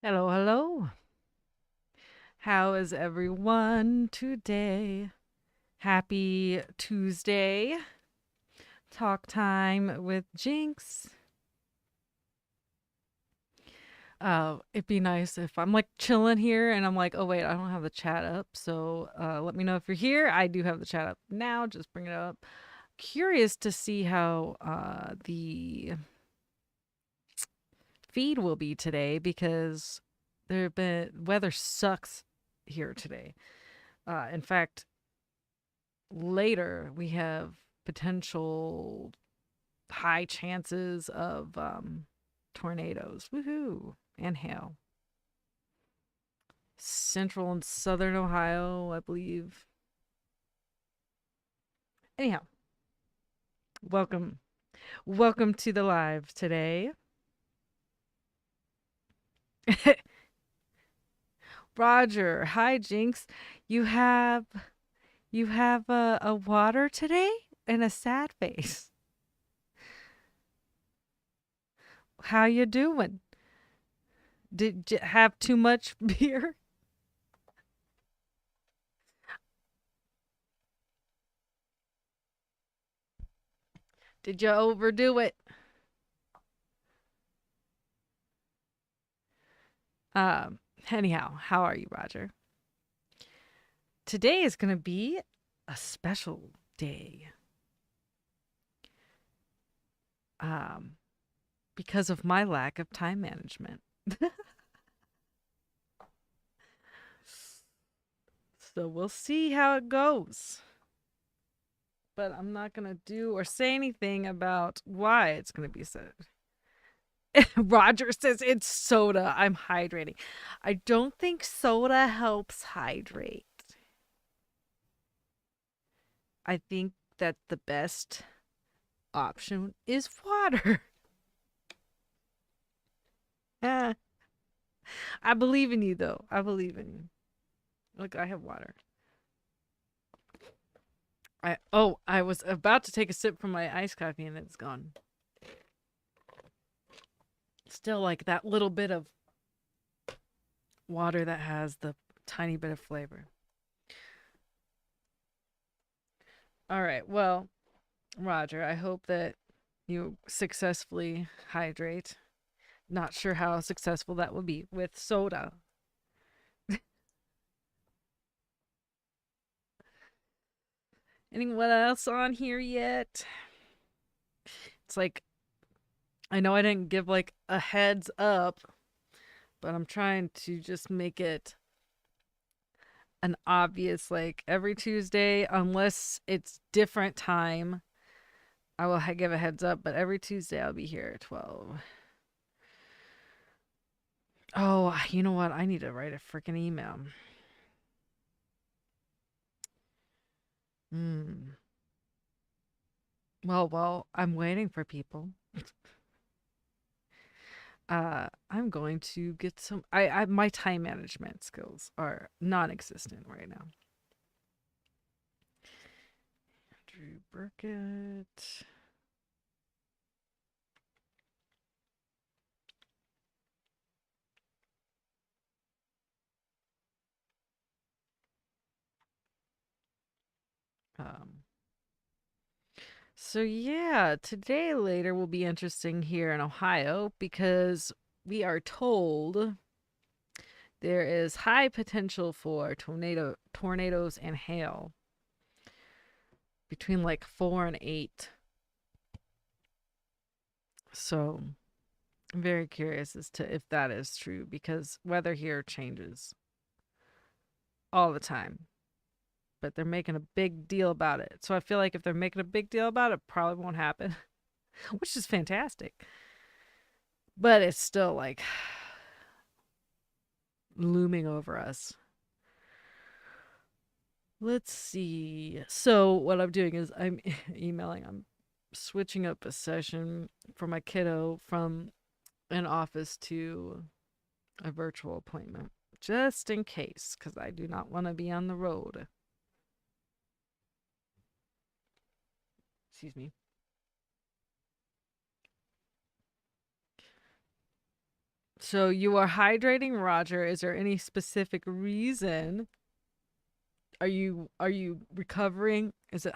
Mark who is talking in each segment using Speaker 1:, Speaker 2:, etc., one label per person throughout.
Speaker 1: Hello, hello. How is everyone today? Happy Tuesday. Talk time with Jinx. It'd be nice if I'm like chilling here and I'm like, oh wait, I don't have the chat up. So let me know if you're here. I do have the chat up now. Just bring it up. Curious to see how the feed will be today because there been weather sucks here today. In fact, later we have potential high chances of tornadoes. Woohoo! And hail. Central and southern Ohio, I believe. Anyhow, welcome. Welcome to the live today. Roger, hi Jinx. You have a water today and a sad face. How you doing? Did you have too much beer? Did you overdo it? Anyhow, how are you, Roger? Today is going to be a special day. Um, because of my lack of time management. So we'll see how it goes. But I'm not going to do or say anything about why it's going to be said. Roger says it's soda. I'm hydrating. I don't think soda helps hydrate. I think that the best option is water. I believe in you, though. I believe in you. Look, I have water. I was about to take a sip from my iced coffee and it's gone. Still like that little bit of water that has the tiny bit of flavor. All right. Well, Roger, I hope that you successfully hydrate. Not sure how successful that will be with soda. Anyone else on here yet? It's like I know I didn't give like a heads up, but I'm trying to just make it an obvious like every Tuesday unless it's different time. I will give a heads up, but every Tuesday I'll be here at 12. Oh, you know what? I need to write a freaking email. Hmm. Well, I'm waiting for people. I'm going to get some. My time management skills are non-existent right now. Drew Burkett. Um. So yeah, today later will be interesting here in Ohio because we are told there is high potential for tornadoes and hail between like 4 and 8. So I'm very curious as to if that is true because weather here changes all the time. But they're making a big deal about it. So I feel like if they're making a big deal about it, probably won't happen, which is fantastic. But it's still like looming over us. Let's see. So what I'm doing is I'm emailing. I'm switching up a session for my kiddo from an office to a virtual appointment, just in case, because I do not want to be on the road. Excuse me. So you are hydrating, Roger. Is there any specific reason? Are you recovering? Is it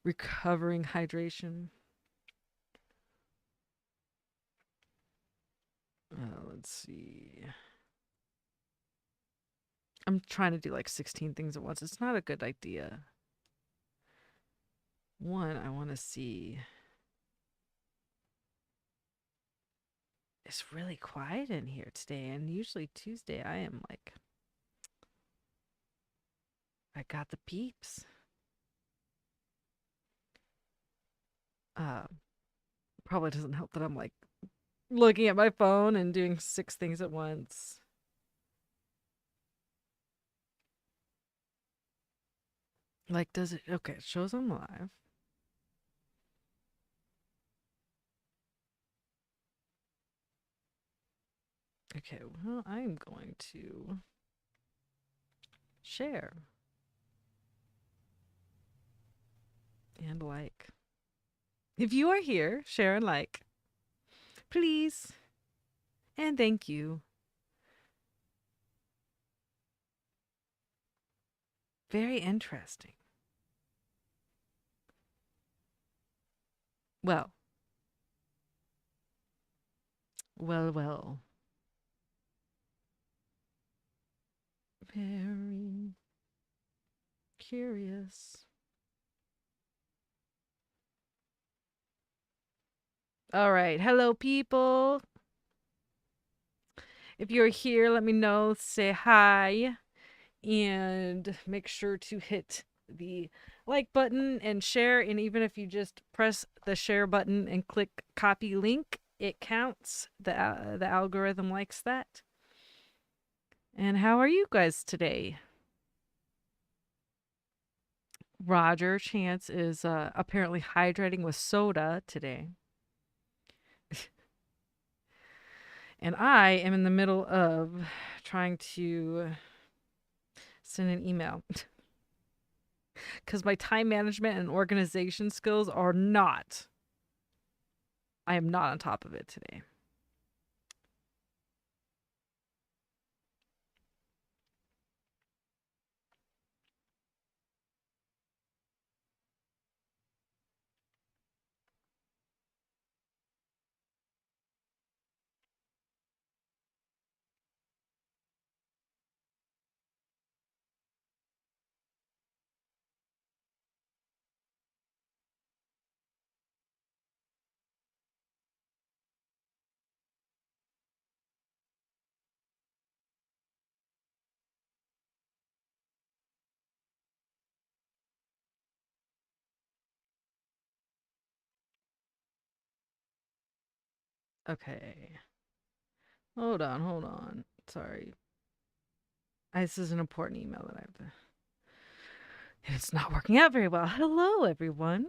Speaker 1: recovering hydration? Let's see. I'm trying to do like 16 things at once. It's not a good idea. One, I want to see. It's really quiet in here today, and usually Tuesday I am like, I got the peeps. Uh, Probably doesn't help that I'm like looking at my phone and doing 6 things at once. Like, does it? Okay, it shows I'm live. Okay, well, I'm going to share and like. If you are here, share and like. Please. And thank you. Very interesting. Well, well. Very curious. All right. Hello, people. If you're here, let me know. Say hi. And make sure to hit the like button and share. And even if you just press the share button and click copy link, it counts. The algorithm likes that. And how are you guys today? Roger Chance is apparently hydrating with soda today. And I am in the middle of trying to send an email because my time management and organization skills are not. I am not on top of it today. Okay. Hold on. Sorry. This is an important email that I have to. And it's not working out very well. Hello, everyone.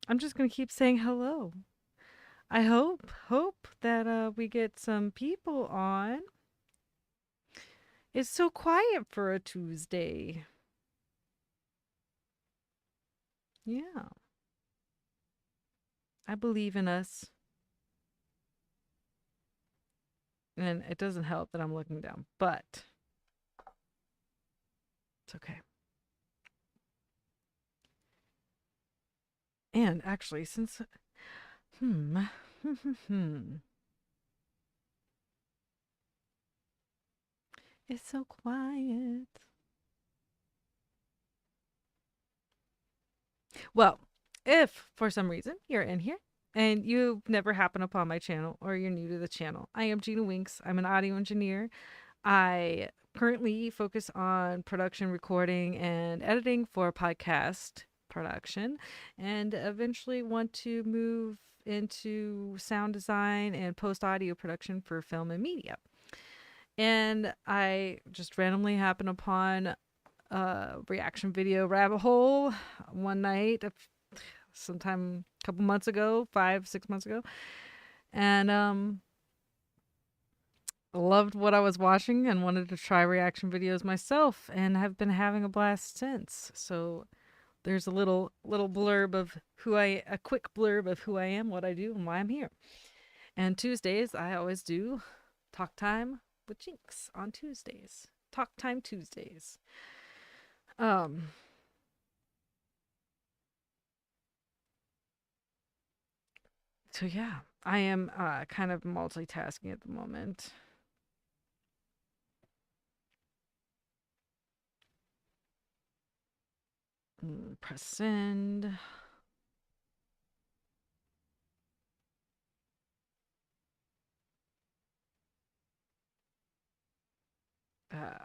Speaker 1: I'm just going to keep saying hello. I hope that we get some people on. It's so quiet for a Tuesday. Yeah. I believe in us. And it doesn't help that I'm looking down, but it's okay. And actually, since it's so quiet. Well, if for some reason you're in here and you've never happened upon my channel or you're new to the channel, I am GINX. I'm an audio engineer. I currently focus on production, recording, and editing for podcast production, and eventually want to move into sound design and post audio production for film and media. And I just randomly happened upon a reaction video rabbit hole one night, sometime a couple months ago, 5-6 months ago, and loved what I was watching and wanted to try reaction videos myself, and have been having a blast since. So there's a quick blurb of who I am, what I do, and why I'm here. And Tuesdays I always do Talk time with GINX on Tuesdays. Talk time Tuesdays. Um, so yeah, I am kind of multitasking at the moment. Press send.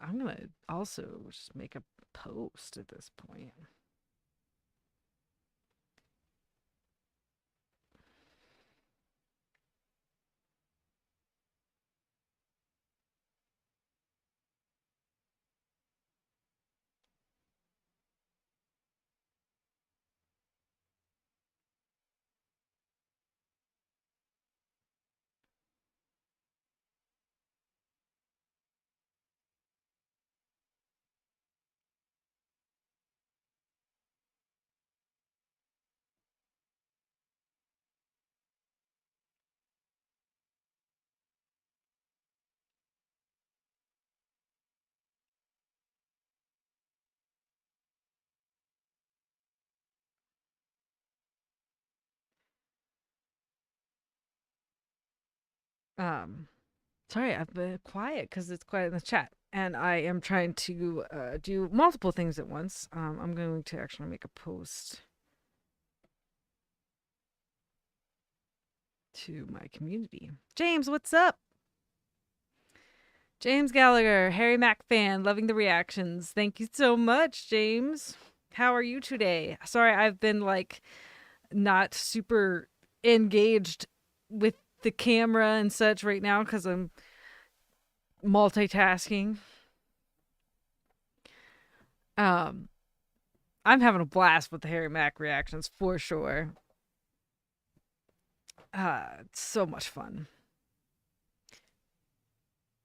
Speaker 1: I'm gonna also just make a post at this point. Um, Sorry, I've been quiet because it's quiet in the chat, and I am trying to do multiple things at once. I'm going to actually make a post to my community. James, what's up? James Gallagher, Harry Mack fan, loving the reactions. Thank you so much, James. How are you today? Sorry, I've been like not super engaged with the camera and such right now because I'm multitasking. Um, I'm having a blast with the Harry Mack reactions for sure. It's so much fun.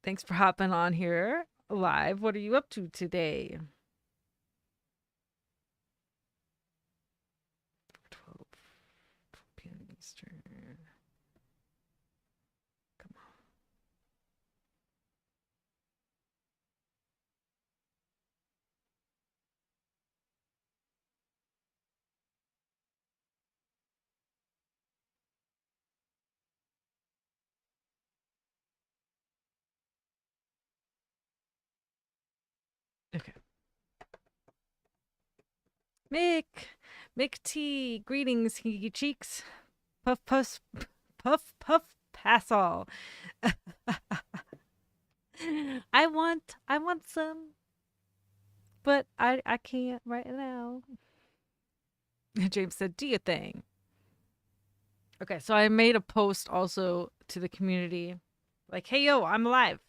Speaker 1: Thanks for hopping on here live. What are you up to today? 12 p.m. Eastern. Come on. Okay. Mick. Mick T. Greetings, Higgy Cheeks. Puff, puff, puff, puff, pass all. I want some, but I can't right now. James said, do your thing. Okay, so I made a post also to the community. Like, hey, yo, I'm live.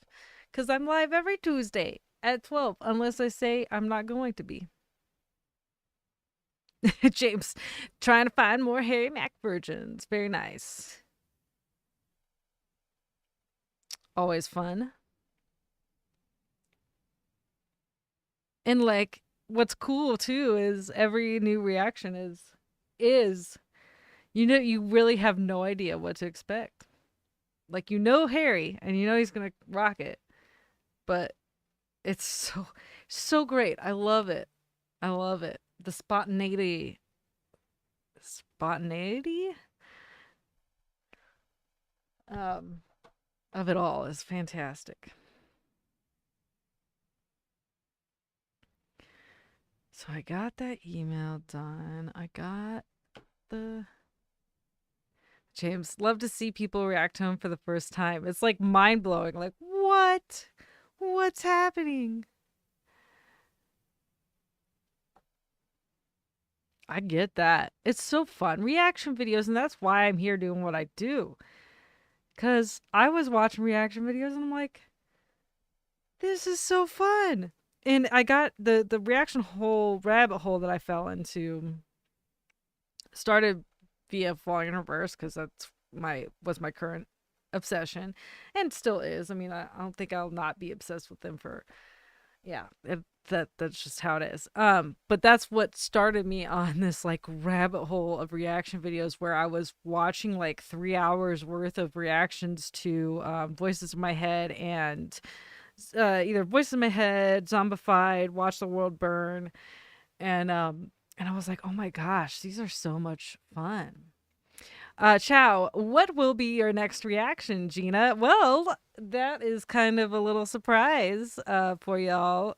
Speaker 1: Because I'm live every Tuesday at 12, unless I say I'm not going to be. James, trying to find more Harry Mack versions. Very nice. Always fun. And like, what's cool too is every new reaction is you really have no idea what to expect. Like Harry and he's gonna rock it, but it's so great. I love it. I love it. The spontaneity um of it all is fantastic. So I got that email done. I got the James, love to see people react to him for the first time. It's like mind blowing. Like, what? What's happening? I get that. It's so fun. Reaction videos, and that's why I'm here doing what I do. Because I was watching reaction videos and I'm like, this is so fun. And I got the reaction hole rabbit hole that I fell into started via falling in reverse because that's my current obsession and still is. I mean, I don't think I'll not be obsessed with them for Yeah, that's just how it is. But that's what started me on this like rabbit hole of reaction videos where I was watching like 3 hours worth of reactions to Voices in My Head and either Voices in My Head, Zombified, Watch the World Burn, and I was like, oh my gosh, these are so much fun. Chow, what will be your next reaction, Gina? Well, that is kind of a little surprise for y'all.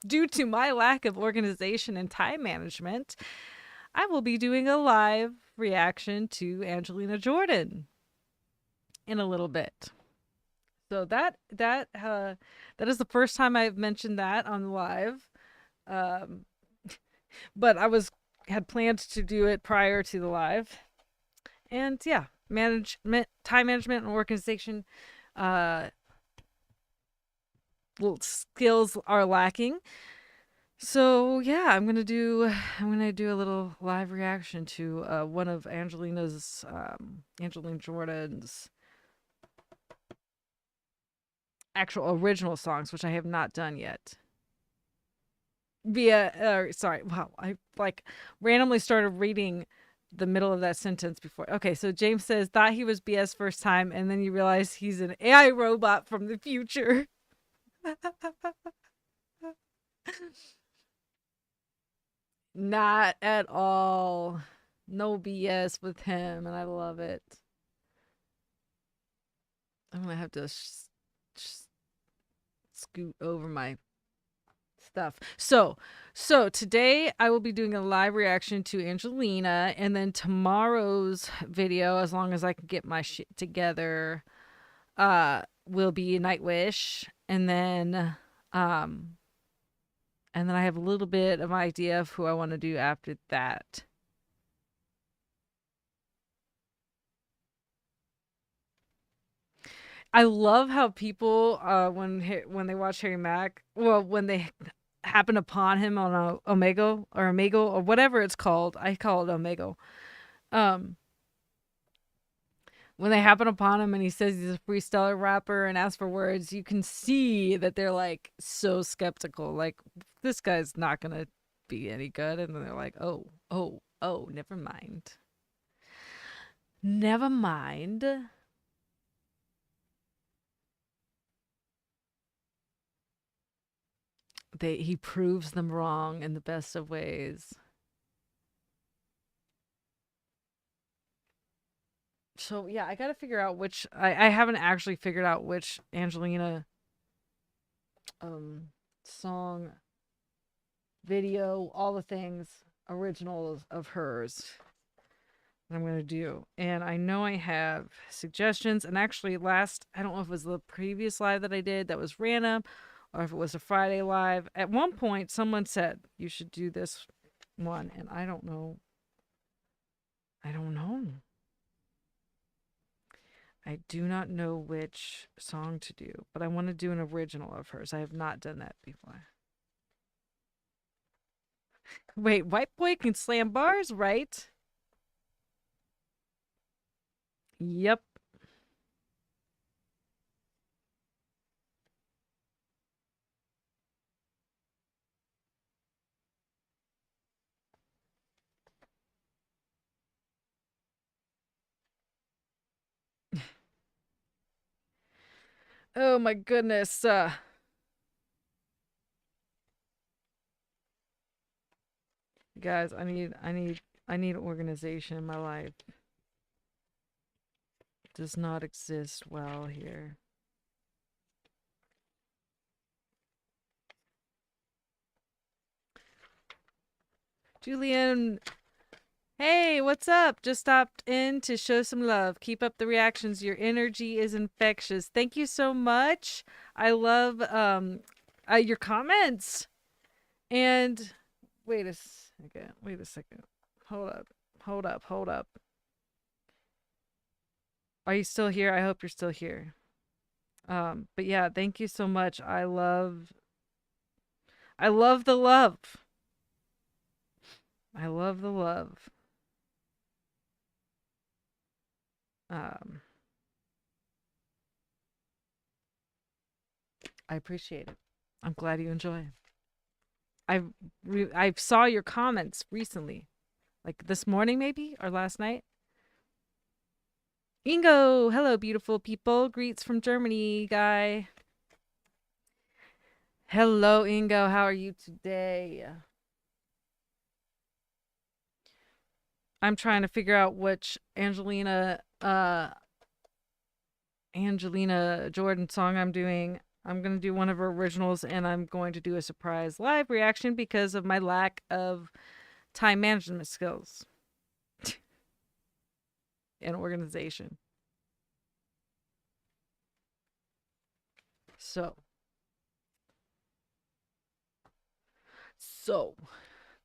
Speaker 1: Due to my lack of organization and time management, I will be doing a live reaction to Angelina Jordan in a little bit. So that is the first time I've mentioned that on live. Um, but I was had planned to do it prior to the live. And yeah, management, time management, and organization uh, skills are lacking. So yeah, I'm gonna do a little live reaction to one of Angelina Jordan's actual original songs, which I have not done yet. Sorry, wow, I like randomly started reading the middle of that sentence before. Okay, so James says thought he was BS first time, and then you realize he's an AI robot from the future. Not at all. No BS with him, and I love it. I'm gonna have to scoot over my stuff. So today I will be doing a live reaction to Angelina, and then tomorrow's video, as long as I can get my shit together, will be Nightwish, um, and then I have a little bit of idea of who I want to do after that. I love how people when they watch Harry Mack, well, when they happen upon him on a Omega or whatever it's called, I call it Omega. Um, when they happen upon him and he says he's a freestyler rapper and asks for words, you can see that they're like so skeptical. Like, this guy's not gonna be any good, and then they're like, oh, never mind, never mind. He proves them wrong in the best of ways. So yeah, I gotta figure out which I haven't actually figured out which Angelina um song, video, all the things originals of hers that I'm gonna do. And I know I have suggestions, and actually I don't know if it was the previous live that I did that was random or if it was a Friday live. At one point someone said you should do this one, and I don't know. I don't know. I do not know which song to do, but I want to do an original of hers. I have not done that before. Wait, white boy can slam bars, right? Yep. Oh my goodness. Guys, I need organization in my life. It does not exist well here. Julian, hey, what's up? Just stopped in to show some love. Keep up the reactions. Your energy is infectious. Thank you so much. I love your comments. And wait a second. Wait a second. Hold up. Hold up. Hold up. Are you still here? I hope you're still here. But yeah, thank you so much. I love the love. I love the love. Um, I appreciate it. I'm glad you enjoy. I saw your comments recently, like this morning maybe or last night. Ingo, hello beautiful people. Greets from Germany, guy. Hello Ingo, how are you today? I'm trying to figure out which Angelina Jordan song I'm doing. I'm going to do one of her originals and I'm going to do a surprise live reaction because of my lack of time management skills and organization. So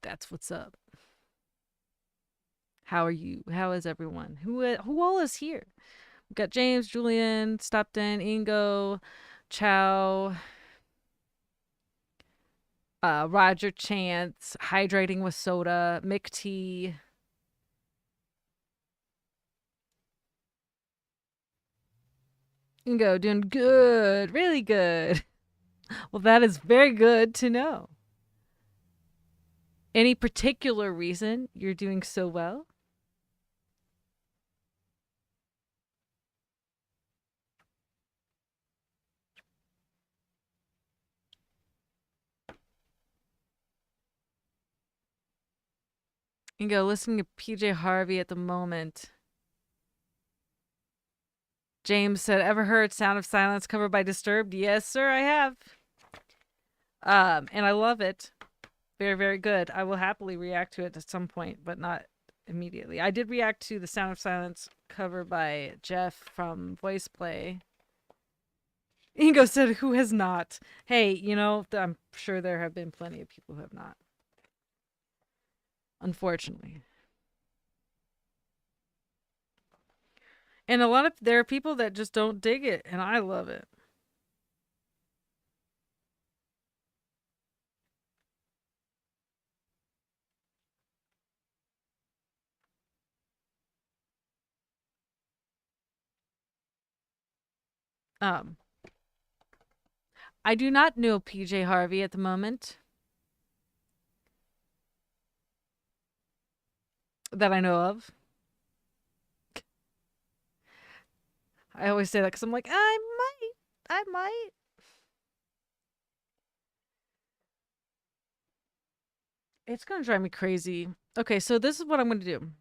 Speaker 1: that's what's up. How are you? How is everyone? Who all is here? We've got James, Julian, Stopton, Ingo, Chow, Roger Chance, hydrating with soda, Mick T. Ingo doing good, really good. Well, that is very good to know. Any particular reason you're doing so well? Ingo, listening to PJ Harvey at the moment. James said, ever heard Sound of Silence covered by Disturbed? Yes, sir, I have. And I love it. Very, very good. I will happily react to it at some point, but not immediately. I did react to the Sound of Silence cover by Jeff from Voice Play. Ingo said, who has not? Hey, you know, I'm sure there have been plenty of people who have not. Unfortunately. And there are people that just don't dig it, and I love it. Um, I do not know PJ Harvey at the moment. That I know of. I always say that because I'm like, I might. It's gonna drive me crazy. Okay, so this is what I'm gonna do.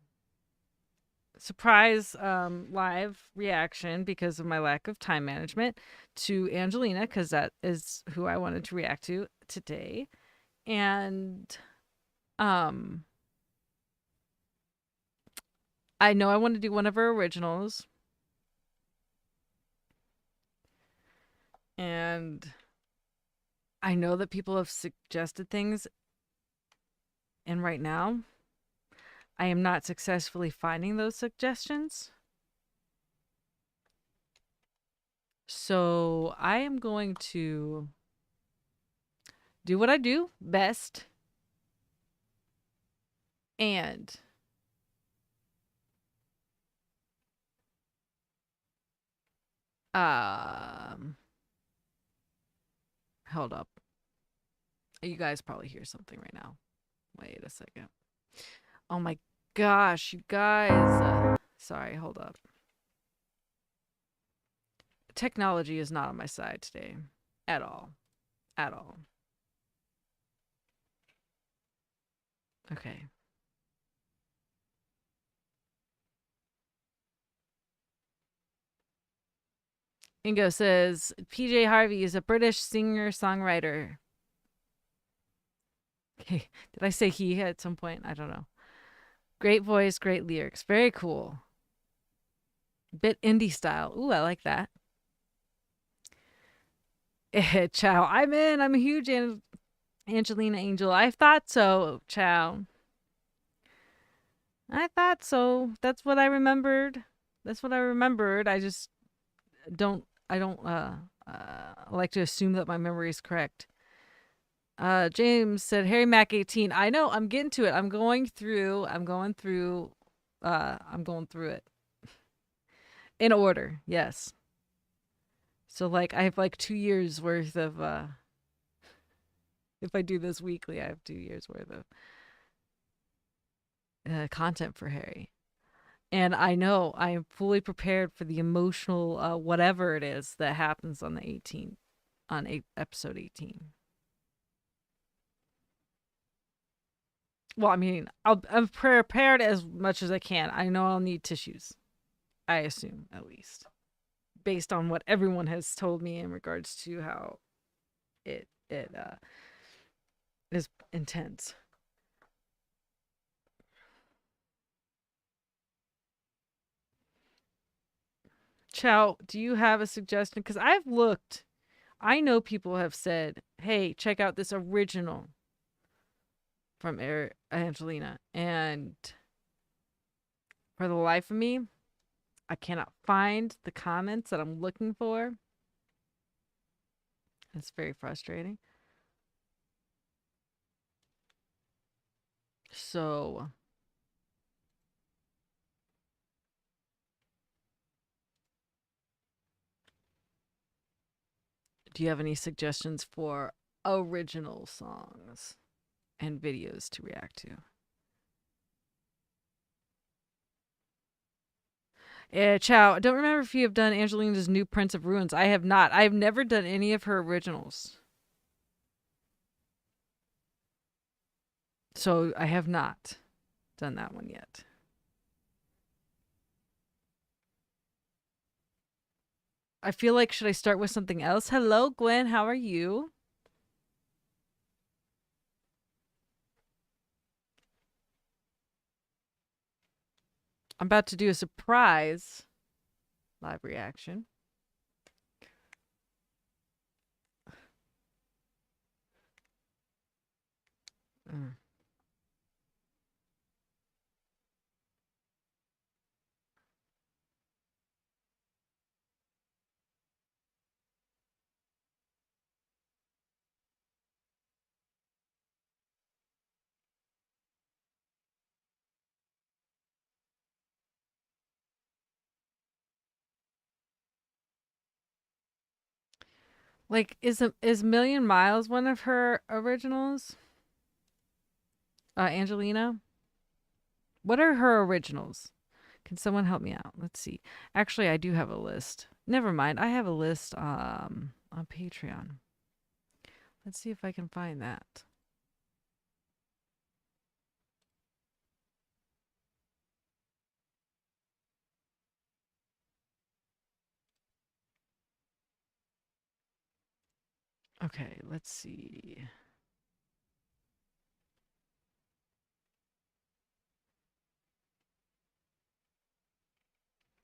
Speaker 1: Surprise live reaction because of my lack of time management to Angelina, because that is who I wanted to react to today. And I know I want to do one of her originals. And I know that people have suggested things. And right now, I am not successfully finding those suggestions. So I am going to do what I do best and hold up. You guys probably hear something right now. Wait a second. Oh my gosh, you guys. Sorry, hold up. Technology is not on my side today. At all. At all. Okay. Ingo says PJ Harvey is a British singer-songwriter. Okay. Did I say he at some point? I don't know. Great voice, great lyrics. Very cool. Bit indie style. Ooh, I like that. Chow. I'm in. I'm a huge Angelina Angel. I thought so, Chow. I thought so. That's what I remembered. That's what I remembered. I just don't like to assume that my memory is correct. James said Harry Mack 18. I know, I'm getting to it. I'm going through it. In order, yes. So like I have like 2 years worth of If I do this weekly, I have 2 years worth of content for Harry. And I know I am fully prepared for the emotional whatever it is that happens on the 18th, on episode 18. Well, I mean, I'm prepared as much as I can. I know I'll need tissues. I assume, at least, based on what everyone has told me in regards to how it is intense. Chow, do you have a suggestion? Because I've looked. I know people have said, "Hey, check out this original from Angelina," and for the life of me, I cannot find the comments that I'm looking for. It's very frustrating. So, do you have any suggestions for original songs and videos to react to? Chow, I don't remember if you have done Angelina's new Prince of Ruins. I have not. I have never done any of her originals. So I have not done that one yet. I feel like, should I start with something else? Hello, Gwen. How are you? I'm about to do a surprise live reaction. Mm. Like, is Million Miles one of her originals? Angelina? What are her originals? Can someone help me out? Let's see. Actually, I do have a list. Never mind. I have a list on Patreon. Let's see if I can find that. Okay, let's see.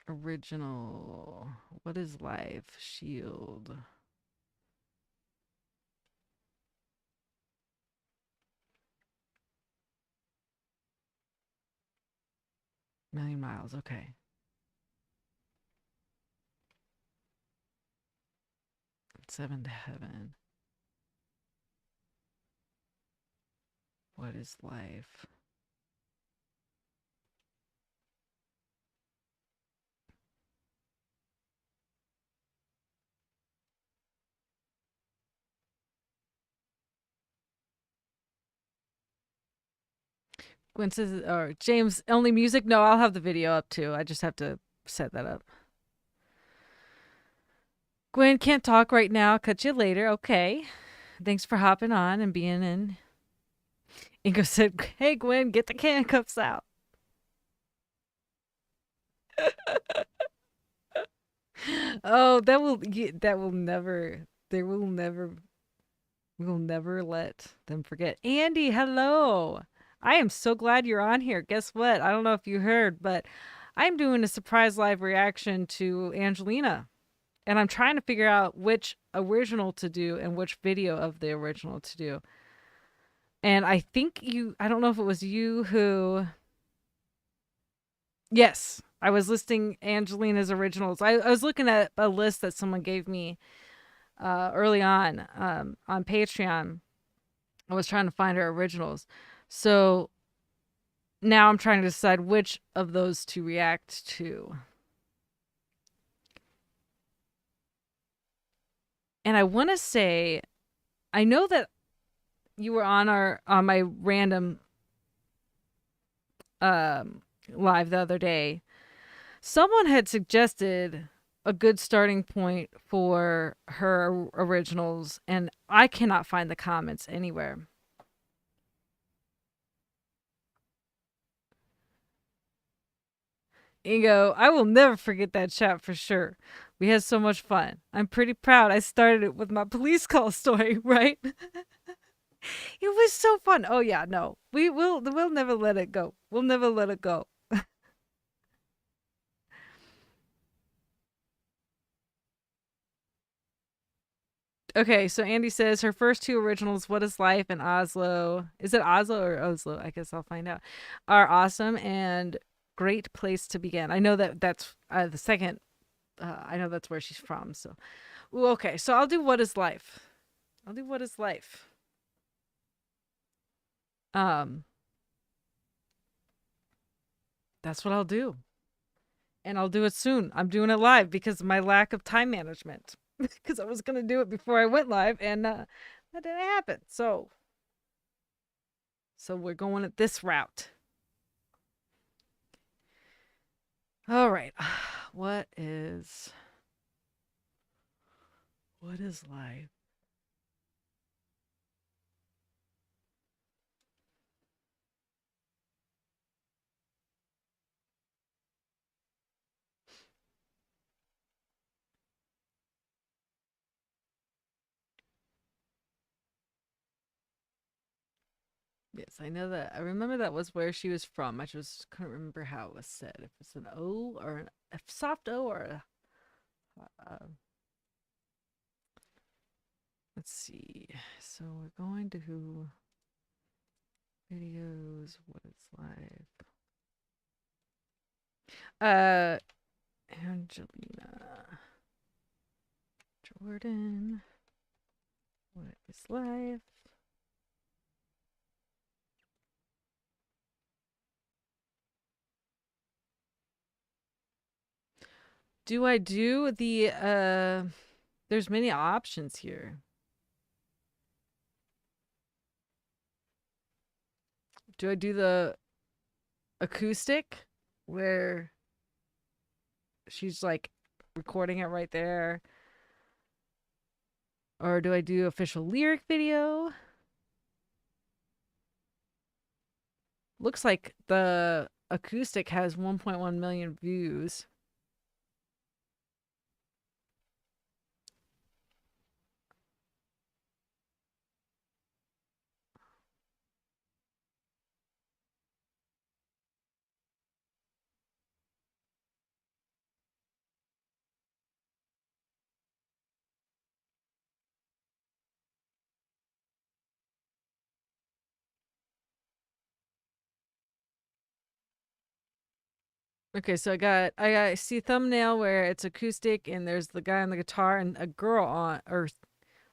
Speaker 1: Original. What is Life Shield? Million Miles. Okay. Seven to Heaven. What is Life? Gwen says, or James, only music? No, I'll have the video up too. I just have to set that up. Gwen can't talk right now. Cut you later. Okay. Thanks for hopping on and being in. Ingo said, "Hey Gwen, get the handcuffs out." Oh, that will never. There will never. We will never let them forget. Andy, hello. I am so glad you're on here. Guess what? I don't know if you heard, but I'm doing a surprise live reaction to Angelina. And I'm trying to figure out which original to do and which video of the original to do. And I think I don't know if it was you who. Yes, I was listing Angelina's originals. I was looking at a list that someone gave me early on Patreon. I was trying to find her originals. So now I'm trying to decide which of those to react to. And I want to say, I know that you were on my random um live the other day, someone had suggested a good starting point for her originals, and I cannot find the comments anywhere. Ingo, I will never forget that chat for sure. We had so much fun. I'm pretty proud I started it with my police call story, right? It was so fun. Oh yeah, no. We'll never let it go. We'll never let it go. Okay, so Andy says her first two originals, What is Life and Oslo. Is it Oslo or Oslo? I guess I'll find out. Are awesome and great place to begin. I know that's the second. I know that's where she's from. So, ooh, okay. So I'll do What is Life. I'll do What is Life. Um, that's what I'll do, and I'll do it soon. I'm doing it live because of my lack of time management. Because I was gonna do it before I went live, and that didn't happen. So we're going at this route. All right. What is life? Yes, I know that. I remember that was where she was from. I just couldn't remember how it was said. If it's an O or a soft O or a. Let's see. So we're going to videos. What is life? Angelina Jordan. What is life? Do I do the there's many options here. Do I do the acoustic where she's like recording it right there? Or do I do official lyric video? Looks like the acoustic has 1.1 million views. Okay, so I see thumbnail where it's acoustic and there's the guy on the guitar and a girl on, or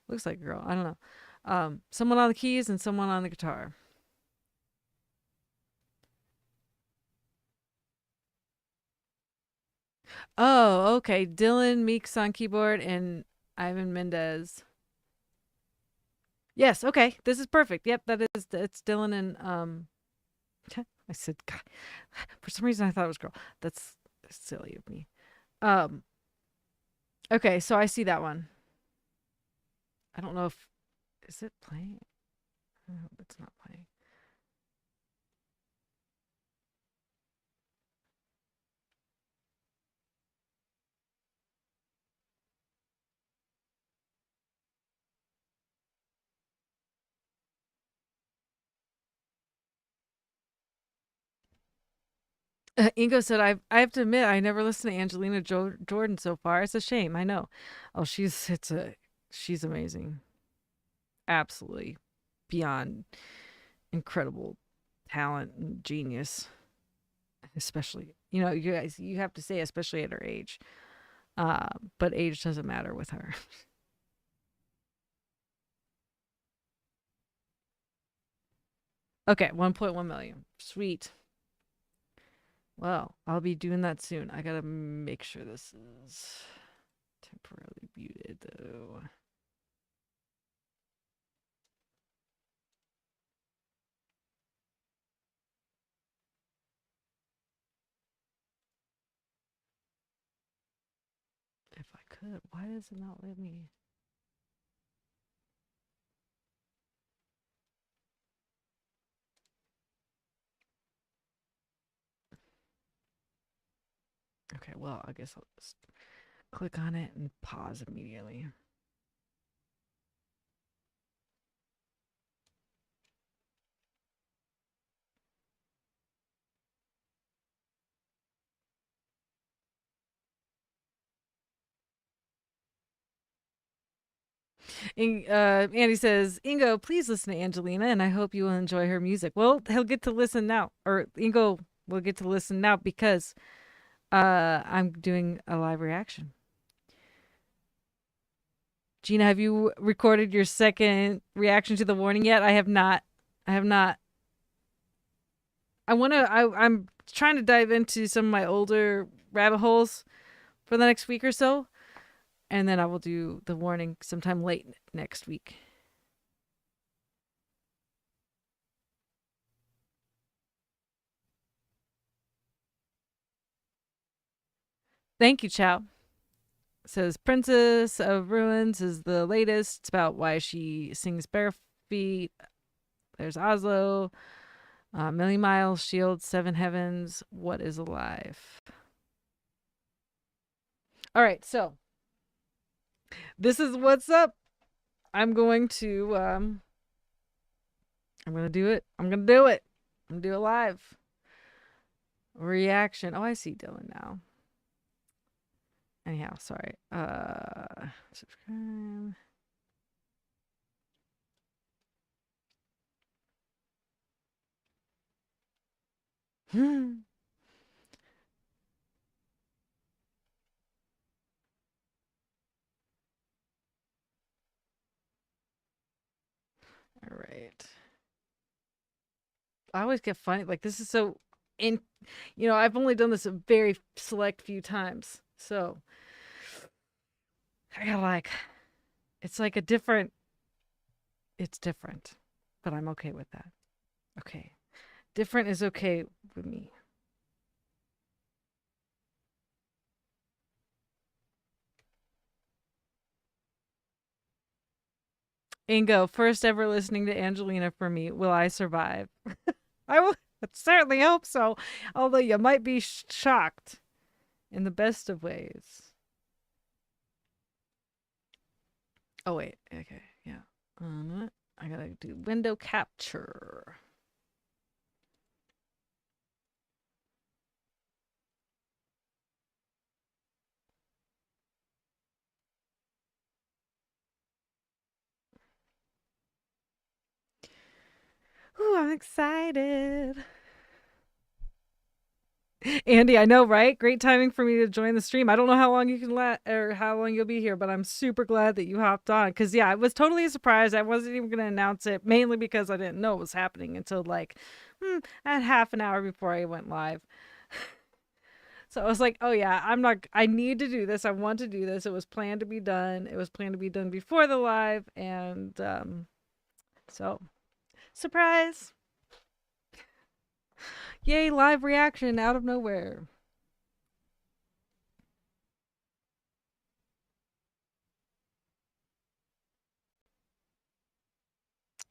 Speaker 1: looks like a girl, I don't know. Someone on the keys and someone on the guitar. Oh, okay. Dylan Meeks on keyboard and Ivan Mendez. Yes, okay. This is perfect. Yep, it's Dylan and I said God. For some reason I thought it was girl. That's silly of me. Um okay, so I see that one. I don't know if is it playing? I hope it's not playing. Ingo said, I have to admit, I never listened to Angelina Jordan so far. It's a shame. I know. Oh, she's amazing. Absolutely beyond incredible talent and genius. Especially, you guys, you have to say, especially at her age. But age doesn't matter with her. Okay, 1.1 million. Sweet. Well, I'll be doing that soon. I gotta make sure this is temporarily muted though. could. Why does it not let me? Okay, well, I guess I'll just click on it and pause immediately. Andy says, Ingo, please listen to Angelina, and I hope you will enjoy her music. Well, he'll get to listen now, or Ingo will get to listen now because I'm doing a live reaction. Gina, have you recorded your second reaction to the warning yet? I have not. I have not. I'm trying to dive into some of my older rabbit holes for the next week or so, and then I will do the warning sometime late next week. Thank you, Chow. It says Princess of Ruins is the latest. It's about why she sings bare feet. There's Oslo, Million Miles, Shield, Seven Heavens. What is alive? All right, so this is what's up. I'm going to do it. I'm gonna do it. I'm gonna do it live. Reaction. Oh, I see Dylan now. Anyhow, sorry. Subscribe. All right. I always get funny. Like this is so in, I've only done this a very select few times, so I got like, it's like a different. It's different, but I'm okay with that. Okay, different is okay with me. Ingo, first ever listening to Angelina for me. Will I survive? I will certainly hope so. Although you might be shocked in the best of ways. Oh, wait. Okay. Yeah. I gotta do window capture. Ooh, I'm excited. Andy, I know, right? Great timing for me to join the stream. I don't know how long you can or how long you'll be here, but I'm super glad that you hopped on. Cause yeah, I was totally surprised. I wasn't even gonna announce it, mainly because I didn't know it was happening until like at half an hour before I went live. So I was like, oh yeah, I need to do this. I want to do this. It was planned to be done. It was planned to be done before the live, and so surprise. Yay, live reaction out of nowhere.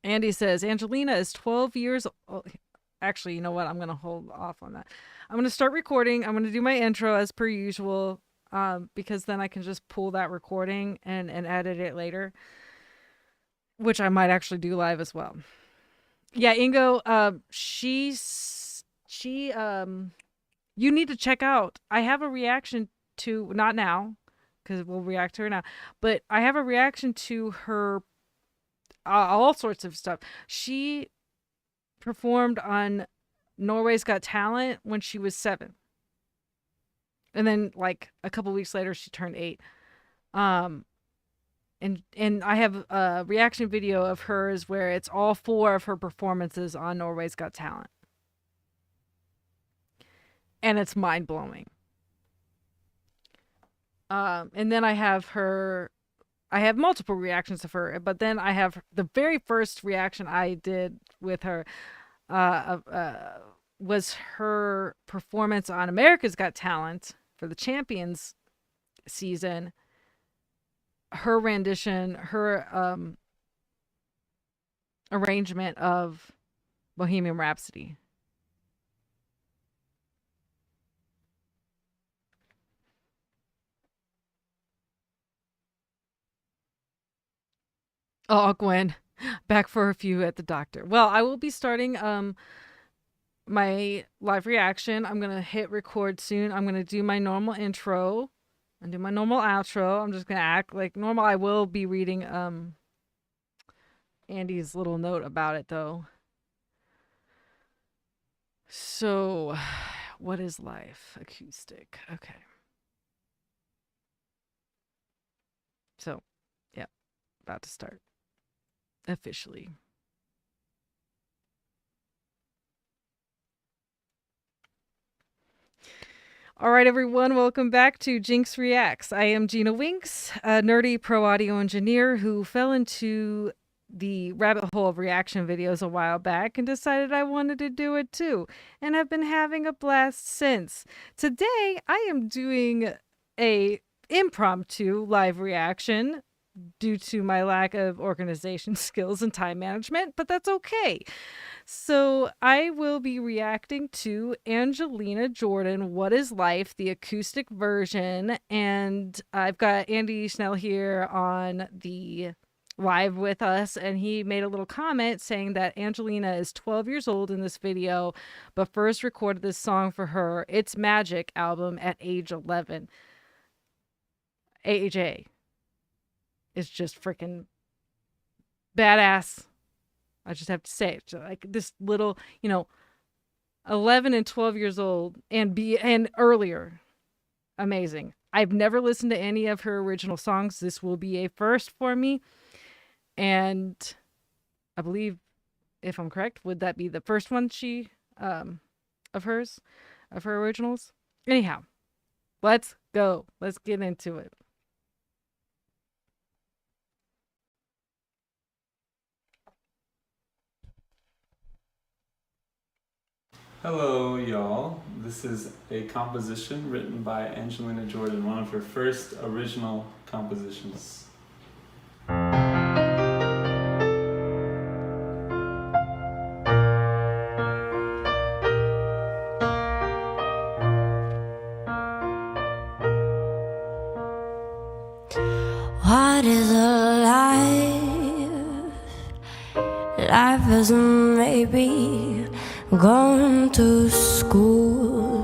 Speaker 1: Andy says Angelina is 12 years old. Actually, you know what? I'm going to hold off on that. I'm going to start recording. I'm going to do my intro as per usual, because then I can just pull that recording and edit it later, which I might actually do live as well. Yeah, Ingo, you need to check out. I have a reaction to, not now, because we'll react to her now, but I have a reaction to her, all sorts of stuff. She performed on Norway's Got Talent when she was 7. And then like a couple weeks later she turned 8. And I have a reaction video of hers where it's all 4 of her performances on Norway's Got Talent. And it's mind-blowing. And then I have multiple reactions of her, but then I have the very first reaction I did with her was her performance on America's Got Talent for the Champions season, her rendition, her arrangement of Bohemian Rhapsody. Oh, Gwen, back for a few at the doctor. Well, I will be starting my live reaction. I'm gonna hit record soon. I'm gonna do my normal intro and do my normal outro. I'm just gonna act like normal. I will be reading Andy's little note about it though. So, what is life? Acoustic. Okay. So, yeah, about to start officially. All right, everyone, welcome back to GINX Reacts. I am Gina Winks, a nerdy pro audio engineer who fell into the rabbit hole of reaction videos a while back and decided I wanted to do it too, and have been having a blast since. Today, I am doing a impromptu live reaction due to my lack of organization skills and time management, but that's okay. So I will be reacting to Angelina Jordan, What is Life, the acoustic version. And I've got Andy Schnell here on the live with us, and he made a little comment saying that Angelina is 12 years old in this video, but first recorded this song for her It's Magic album at age 11. AJ is just freaking badass. I just have to say it. Like this little, 11 and 12 years old and earlier. Amazing. I've never listened to any of her original songs. This will be a first for me. And I believe, if I'm correct, would that be the first one of her originals? Anyhow, let's go. Let's get into it.
Speaker 2: Hello, y'all. This is a composition written by Angelina Jordan, one of her first original compositions.
Speaker 3: What is a life? Life is maybe going to school.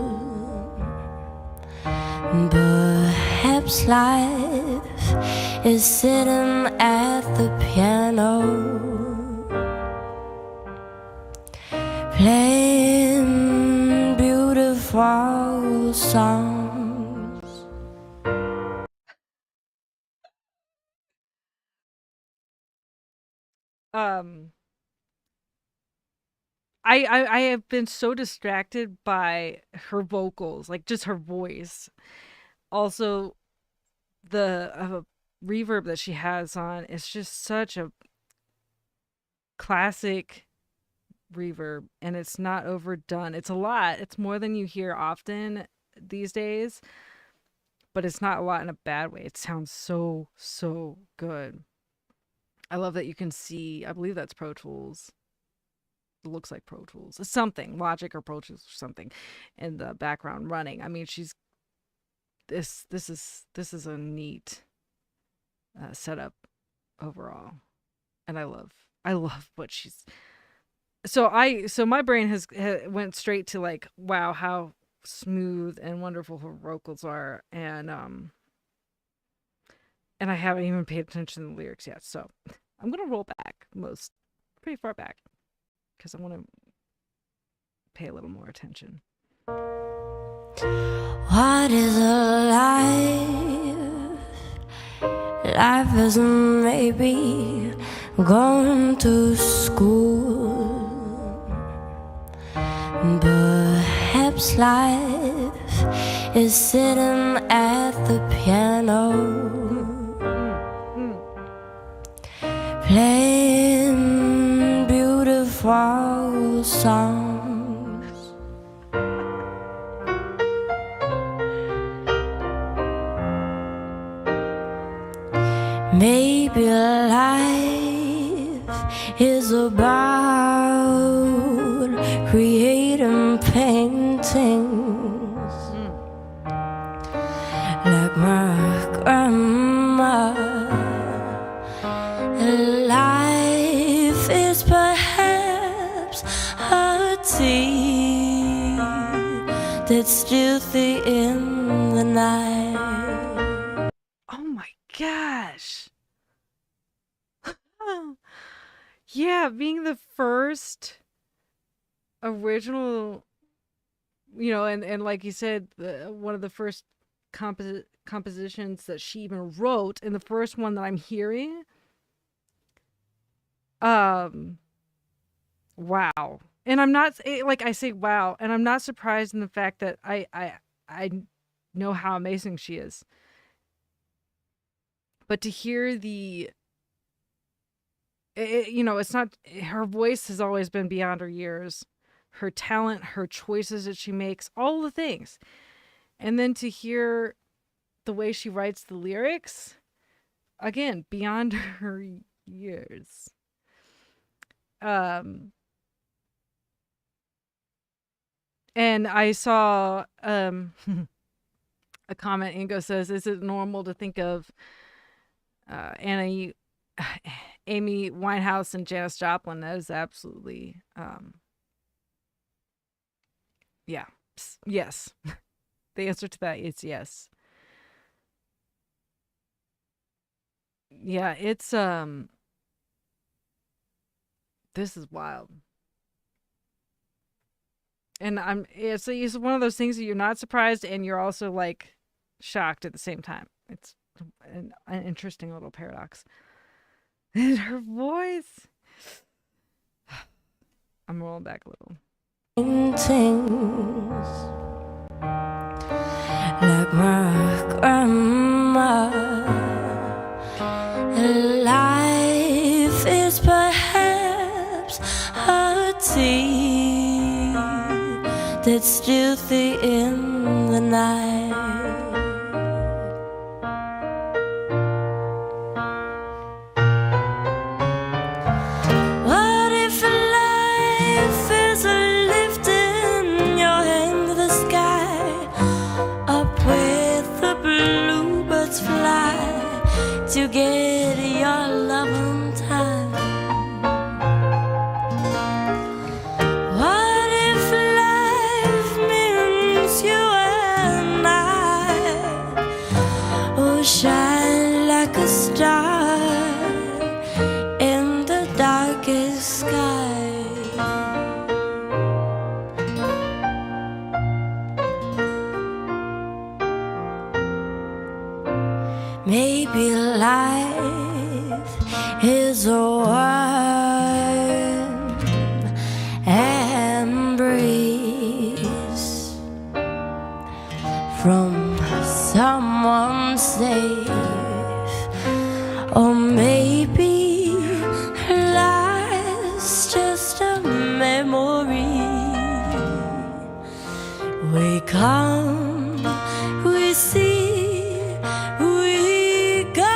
Speaker 3: Perhaps life is sitting at the piano, playing beautiful songs.
Speaker 1: I have been so distracted by her vocals, like just her voice. Also, the reverb that she has on is just such a classic reverb, and it's not overdone. It's a lot. It's more than you hear often these days, but it's not a lot in a bad way. It sounds so, so good. I love that you can see, I believe that's Pro Tools. It looks like Pro Tools. It's something, Logic or Pro Tools or something in the background running. I mean, this is a neat setup overall. And I love what she's so my brain has went straight to like, wow, how smooth and wonderful her vocals are, and I haven't even paid attention to the lyrics yet, so I'm gonna roll back pretty far back because I want to pay a little more attention.
Speaker 3: What is a life? Life is maybe going to school. Perhaps life is sitting at the piano, playing beautiful songs. Maybe life is about creating paintings like my grandma. Life is perhaps a tea that's stealthy in the night.
Speaker 1: Oh my gosh. Yeah, being the first original, and like you said, one of the first compositions that she even wrote, and the first one that I'm hearing. Wow. And I'm not like I say wow, and I'm not surprised in the fact that I know how amazing she is. But to hear it's not, her voice has always been beyond her years. Her talent, her choices that she makes, all the things. And then to hear the way she writes the lyrics, again, beyond her years. And I saw a comment. Ingo says, "Is it normal to think of Amy Winehouse and Janis Joplin?" That is absolutely, yeah, yes. The answer to that is yes. Yeah, it's this is wild. And it's one of those things that you're not surprised and you're also like shocked at the same time. It's an interesting little paradox. And her voice, I'm rolling back a little.
Speaker 3: Paintings like my grandma. Life is perhaps a tea that's stealthy in the night. What if life is a lifting your hand to the sky, up where the bluebirds fly to get your love on time? What if life means you and I will shine like a star in the darkest sky? Maybe life is a warm embrace from someone safe, or maybe life's just a memory. We come, we see, we go,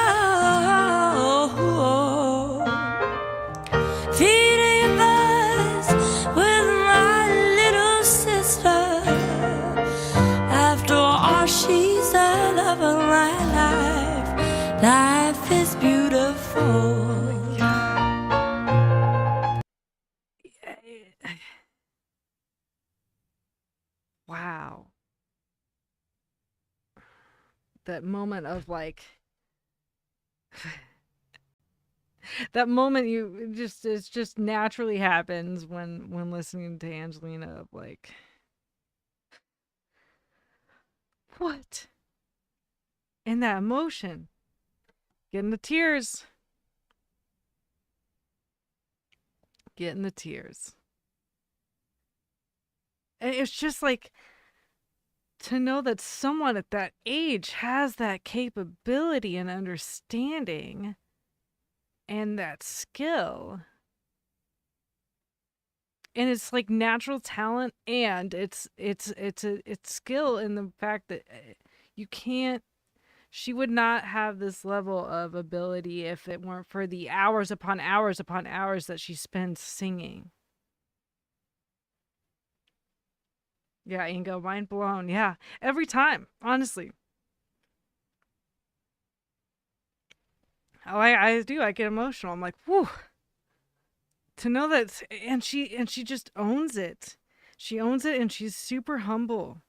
Speaker 3: feeding us with my little sister. After all, she's the love of my life. Life is beautiful.
Speaker 1: Wow. That moment of like that moment it just naturally happens when listening to Angelina, of like, what? And that emotion. Getting the tears. Getting the tears. And it's just like, to know that someone at that age has that capability and understanding and that skill. And it's like natural talent, and it's skill in the fact that you can't She would not have this level of ability if it weren't for the hours upon hours upon hours that she spends singing. Yeah, Ingo, mind blown. Yeah, every time, honestly. I do. I get emotional. I'm like, whew. To know that, and she just owns it. She owns it, and she's super humble.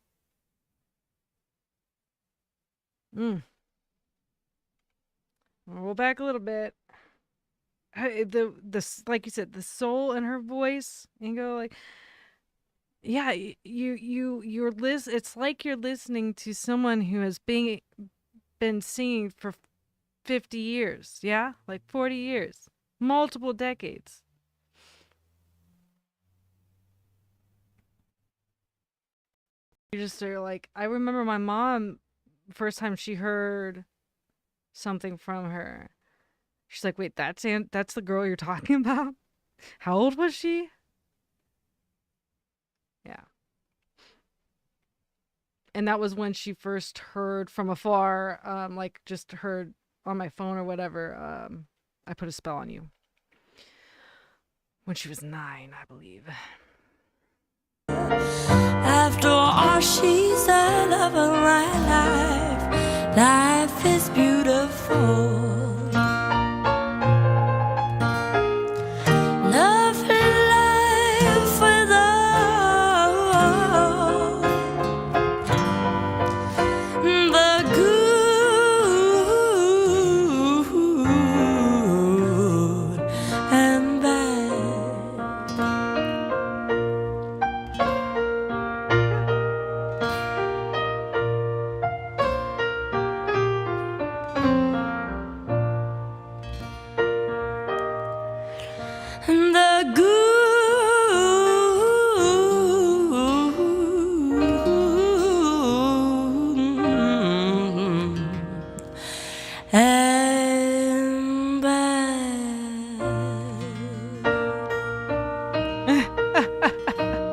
Speaker 1: Mm. We'll roll back a little bit. The like you said, the soul in her voice, Ingo, like yeah, you're it's like you're listening to someone who has been singing for 50 years, yeah? Like 40 years. Multiple decades. You just are like I remember my mom first time she heard something from her. She's like, "Wait, that's the girl you're talking about?" How old was she? Yeah. And that was when she first heard from afar, like just heard on my phone or whatever. I put a spell on you when she was 9, I believe.
Speaker 3: After all she said of my life, life is beautiful. Love life without the good and bad. The good and bad.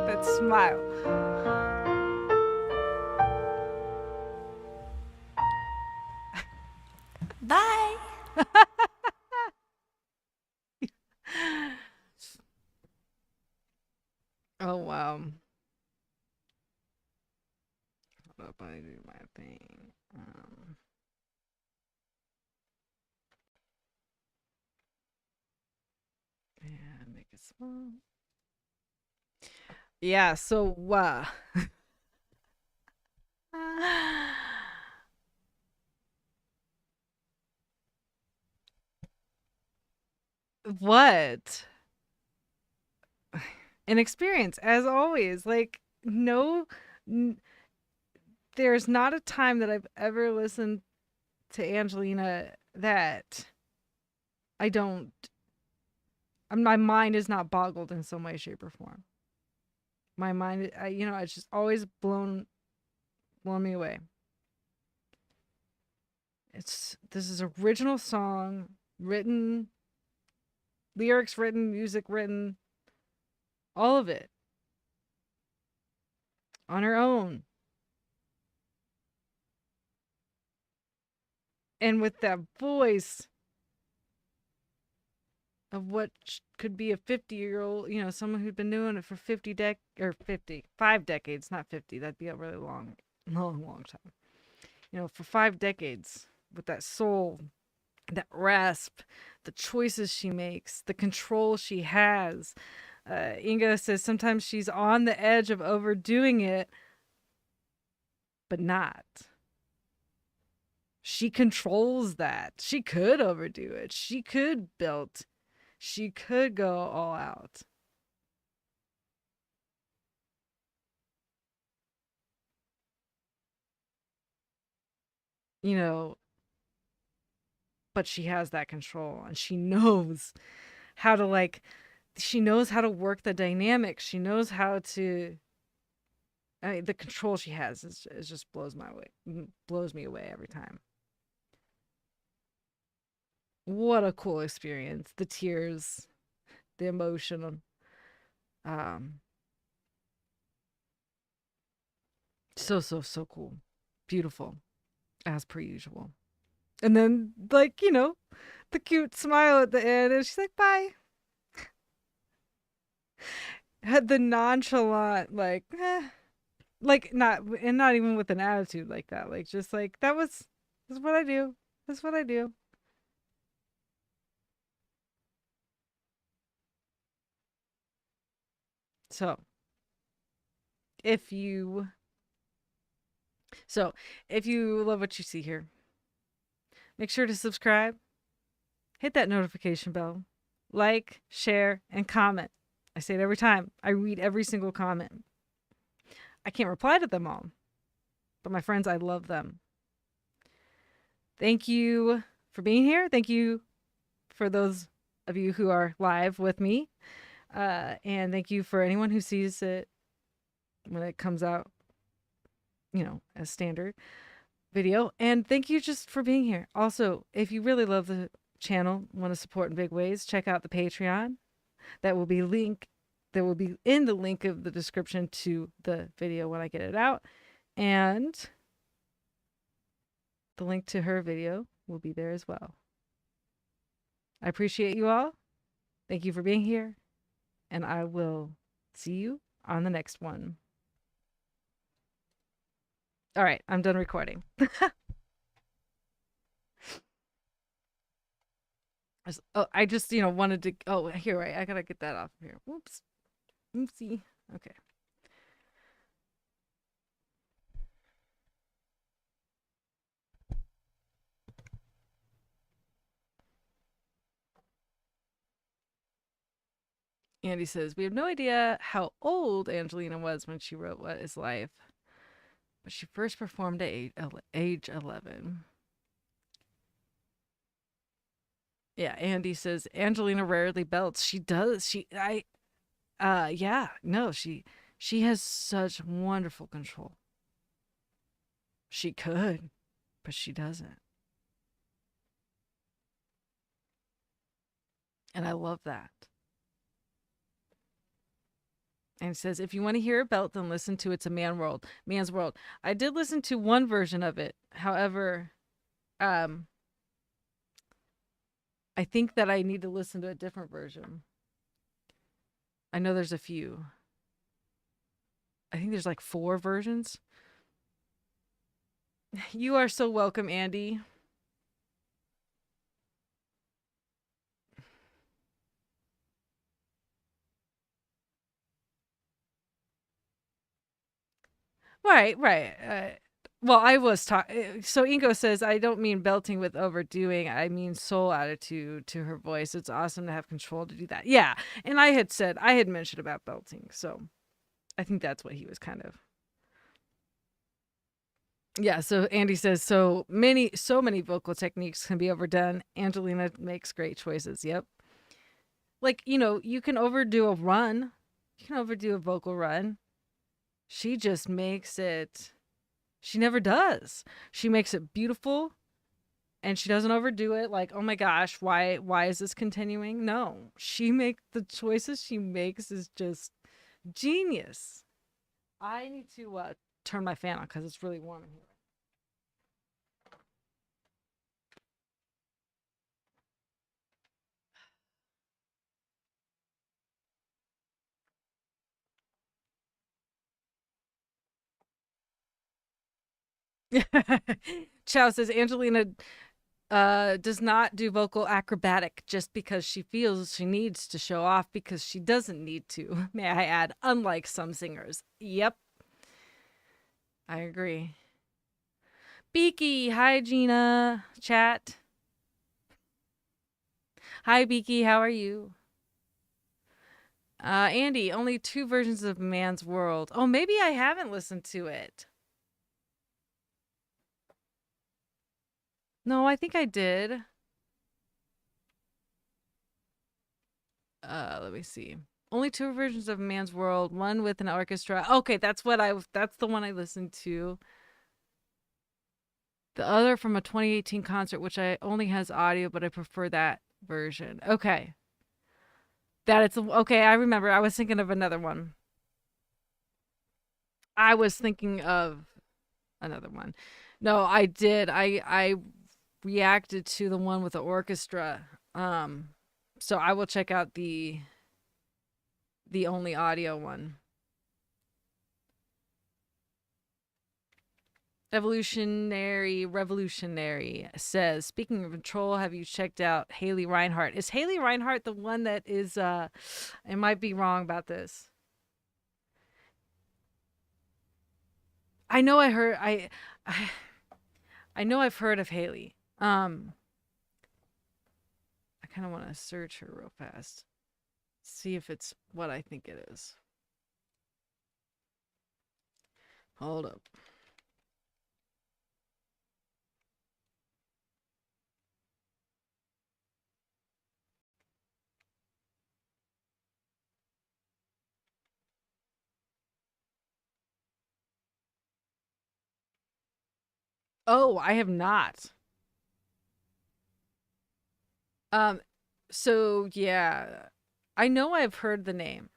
Speaker 1: That smile.
Speaker 3: Bye.
Speaker 1: Oh wow. Hold up, I do my thing. And make it small. Yeah. So what an experience as always. Like no, n- there's not a time that I've ever listened to Angelina that I don't. My mind is not boggled in some way, shape, or form. My mind, it's just always blown me away. This is original song written, lyrics written, music written, all of it on her own, and with that voice of what could be a 50-year-old, someone who'd been doing it for 5 decades, not 50. That'd be a really long, long, long time. For 5 decades with that soul, that rasp, the choices she makes, the control she has. Inga says sometimes she's on the edge of overdoing it, but not. She controls that. She could overdo it. She could build. She could go all out. You know, but she has that control and she knows how to she knows how to work the dynamics. She knows how to the control she has is just blows me away every time. What a cool experience. The tears, the emotion. Um so cool. Beautiful as per usual. And then, like, the cute smile at the end, and she's like, bye. Had the nonchalant, like, like, not even with an attitude like that. Like, just like, that's what I do. That's what I do. So, if you, if you love what you see here, make sure to subscribe, hit that notification bell, like, share, and comment. I say it every time. I read every single comment. I can't reply to them all, but my friends, I love them. Thank you for being here. Thank you for those of you who are live with me. And thank you for anyone who sees it when it comes out, as standard video. And thank you just for being here. Also, if you really love the channel, want to support in big ways, check out the Patreon. That will be in the link of the description to the video when I get it out. And the link to her video will be there as well. I appreciate you all. Thank you for being here. And I will see you on the next one. All right, I'm done recording. I just, wanted to. Oh, here, right. I gotta get that off of here. Whoops. Oopsie. Okay. Andy says, we have no idea how old Angelina was when she wrote What is Life, but she first performed at age 11. Yeah, Andy says, Angelina rarely belts. She does. Yeah, no, she has such wonderful control. She could, but she doesn't. And I love that. And it says, if you want to hear a belt, then listen to It's a Man's World. I did listen to one version of it. However, I think that I need to listen to a different version. I know there's a few. I think there's like 4 versions. You are so welcome, Andy. Right. Well, I was talking. So Ingo says, I don't mean belting with overdoing. I mean soul attitude to her voice. It's awesome to have control to do that. Yeah. And I had mentioned about belting. So I think that's what he was kind of. Yeah. So Andy says, so many vocal techniques can be overdone. Angelina makes great choices. Yep. Like, you can overdo a run. You can overdo a vocal run. She just makes it. She never does. She makes it beautiful, and she doesn't overdo it. Like, oh my gosh, why is this continuing? No, the choices she makes is just genius. I need to turn my fan on because it's really warm in here. Chow says Angelina does not do vocal acrobatic just because she feels she needs to show off, because she doesn't need to. May I add, unlike some singers. Yep. I agree. Beaky, hi Gina. Chat. Hi Beaky, how are you? Andy, only 2 versions of Man's World. Oh, maybe I haven't listened to it. No, I think I did. Let me see. Only 2 versions of Man's World, one with an orchestra. Okay, that's the one I listened to. The other from a 2018 concert, which I only has audio, but I prefer that version. Okay. Okay, I remember. I was thinking of another one. No, I did. reacted to the one with the orchestra. So I will check out the only audio one. Revolutionary says, speaking of control, have you checked out Haley Reinhart? Is Haley Reinhart the one that is I might be wrong about this. I know I know I've heard of Haley. I kind of want to search her real fast. See if it's what I think it is. Hold up. Oh, I have not. Um, so yeah, I know I've heard the name,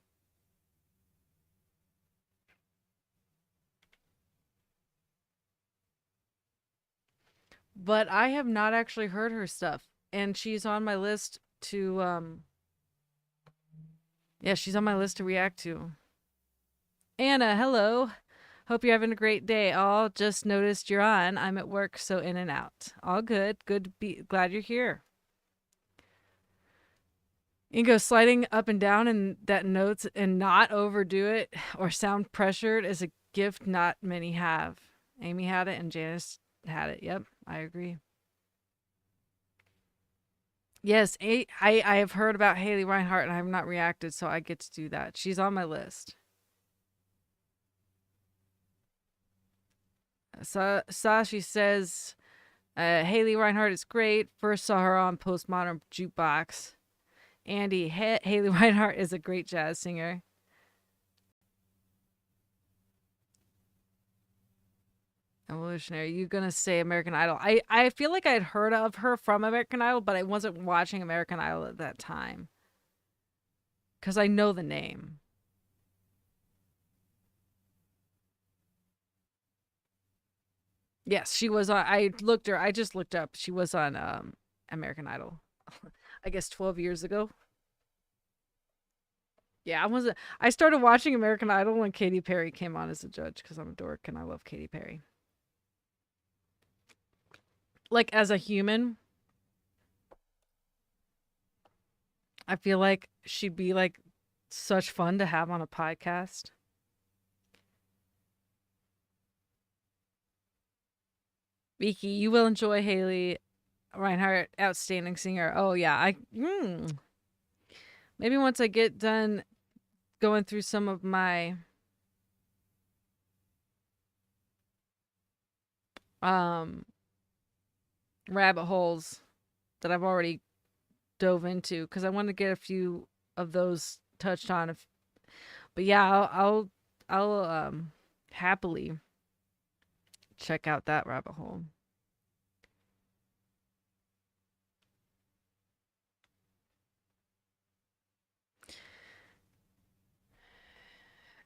Speaker 1: but I have not actually heard her stuff, and she's on my list to yeah, she's on my list to react to. Anna, hello. Hope you're having a great day. All just noticed you're on. I'm at work, so in and out. All good. Good to be glad you're here. Ingo, sliding up and down in that notes and not overdo it or sound pressured is a gift not many have. Amy had it and Janice had it. Yep, I agree. Yes, I have heard about Haley Reinhart and I have not reacted, so I get to do that. She's on my list. Sashi says Haley Reinhart is great. First saw her on Postmodern Jukebox. Andy, Haley Reinhart is a great jazz singer. Evolutionary. You gonna say American Idol? I feel like I'd heard of her from American Idol, but I wasn't watching American Idol at that time. Because I know the name. Yes, she was on. I just looked up. She was on American Idol. I guess 12 years ago. Yeah, I started watching American Idol when Katy Perry came on as a judge because I'm a dork and I love Katy Perry. Like as a human, I feel like she'd be like such fun to have on a podcast. Vicky, you will enjoy Haley Reinhart, outstanding singer. Oh yeah, maybe once I get done going through some of my rabbit holes that I've already dove into because I want to get a few of those touched on. But yeah, I'll happily check out that rabbit hole.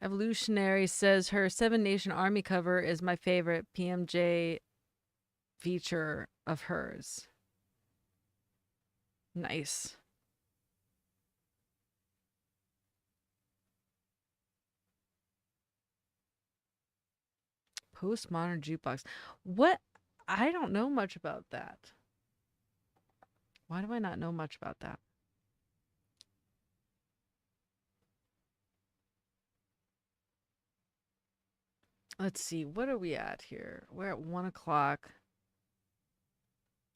Speaker 1: Evolutionary says her Seven Nation Army cover is my favorite PMJ feature of hers. Nice. Postmodern jukebox. What? I don't know much about that. Why do I not know much about that? Let's see. What are we at here? We're at 1 o'clock.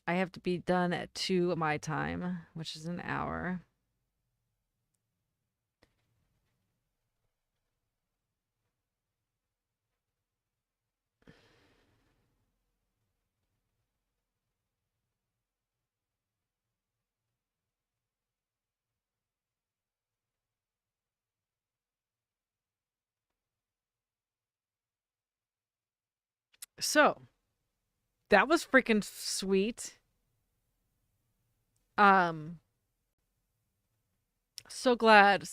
Speaker 1: I have to be done at 2 my time, which is an hour. So, that was freaking sweet. So glad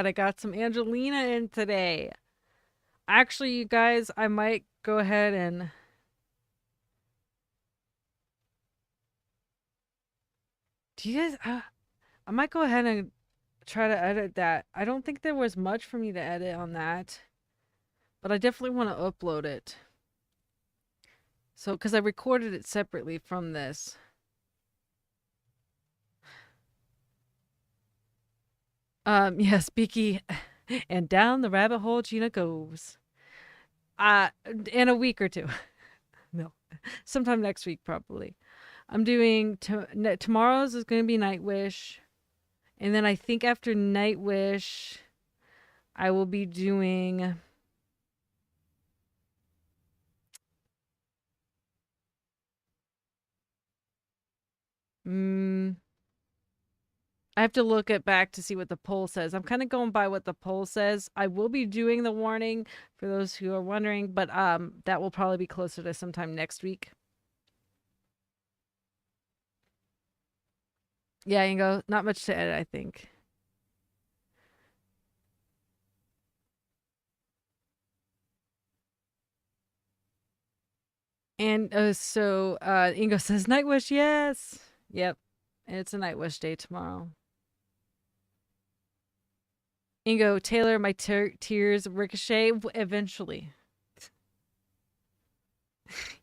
Speaker 1: I got some Angelina in today. Actually, you guys, I might go ahead and Do you guys? I might go ahead and try to edit that. I don't think there was much for me to edit on that, but I definitely want to upload it. So, because I recorded it separately from this. Yes, Beaky, and down the rabbit hole Gina goes. In a week or two. No, sometime next week probably. I'm doing tomorrow's is going to be Nightwish, and then I think after Nightwish, I will be doing. I have to look it back to see what the poll says. I'm kind of going by what the poll says. I will be doing the warning for those who are wondering, but that will probably be closer to sometime next week. Yeah, Ingo, not much to edit, I think. And so Ingo says Nightwish, yes. Yep. And it's a Nightwish day tomorrow. Ingo, Taylor, my tears ricochet eventually.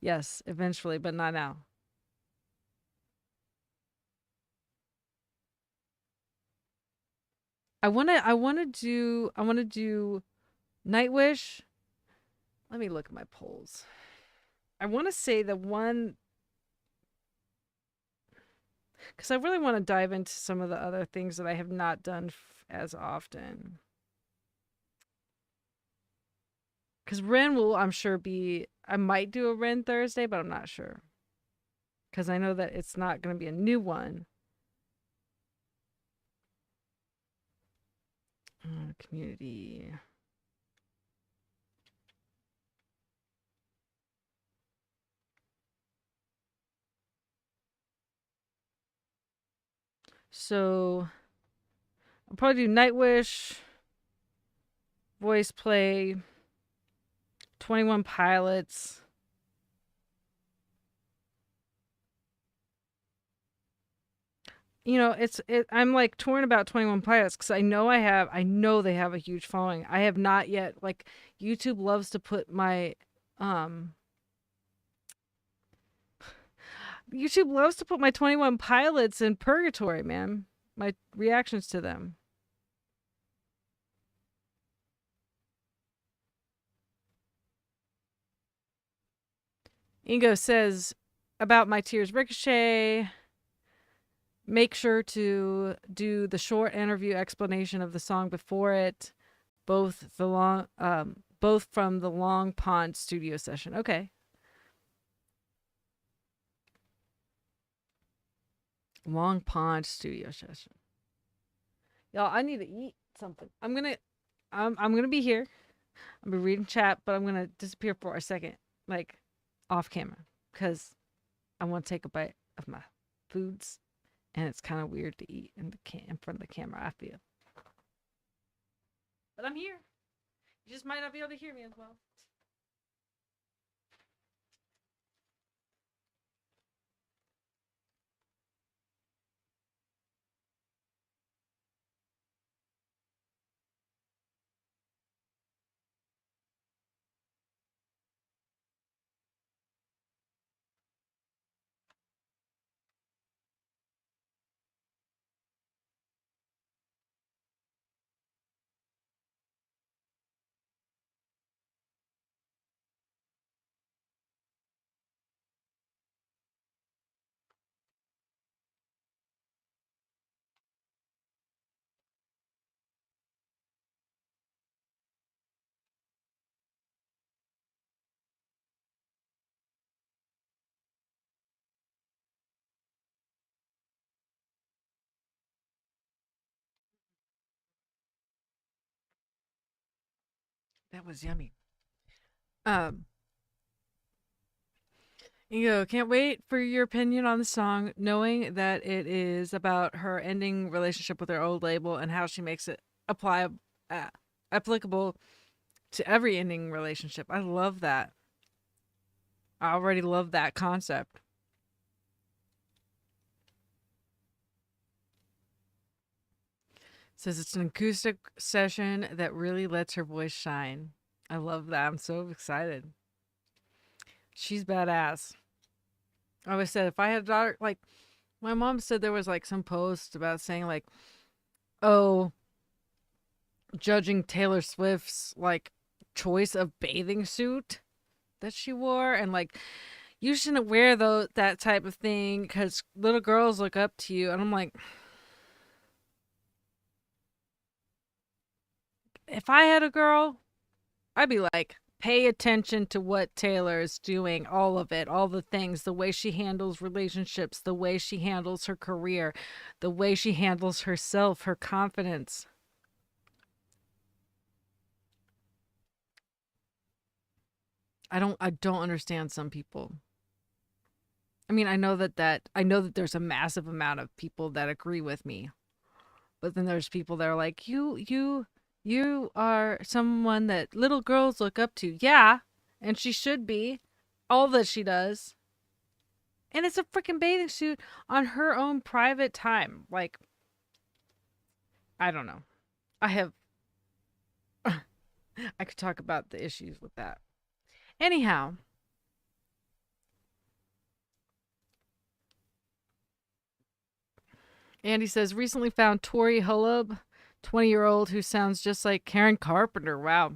Speaker 1: Yes, eventually, but not now. I wanna do Nightwish. Let me look at my polls. I want to say the one because I really want to dive into some of the other things that I have not done as often. Because Ren will, I'm sure, I might do a Ren Thursday, but I'm not sure. Because I know that it's not going to be a new one. Community. So I'll probably do Nightwish, Voice Play, 21 Pilots. You know, I'm like torn about 21 Pilots because I know they have a huge following. I have not yet, like, YouTube loves to put my YouTube loves to put my 21 Pilots in purgatory, man. My reactions to them. Ingo says about my tears ricochet. Make sure to do the short interview explanation of the song before it, both from the Long Pond studio session. Okay. Long Pond studio session. Y'all, I need to eat something. I'm gonna be here. I'm gonna be reading chat, but I'm gonna disappear for a second, like off camera, because I want to take a bite of my foods, and it's kind of weird to eat in front of the camera. I feel, but I'm here. You just might not be able to hear me as well. That was yummy. Can't wait for your opinion on the song, knowing that it is about her ending relationship with her old label and how she makes it applicable to every ending relationship. I love that. I already love that concept. Says it's an acoustic session that really lets her voice shine. I love that. I'm so excited. She's badass. I always said if I had a daughter, like my mom said there was like some post about saying like, oh, judging Taylor Swift's like choice of bathing suit that she wore and like you shouldn't wear that type of thing because little girls look up to you. And I'm like, if I had a girl, I'd be like, pay attention to what Taylor is doing, all of it, all the things, the way she handles relationships, the way she handles her career, the way she handles herself, her confidence. I don't understand some people. I mean, I know that there's a massive amount of people that agree with me. But then there's people that are like, you are someone that little girls look up to. Yeah, and she should be. All that she does. And it's a freaking bathing suit on her own private time. Like, I don't know. I have I could talk about the issues with that. Anyhow, Andy says recently found Tori Hullub, 20-year-old who sounds just like Karen Carpenter. Wow.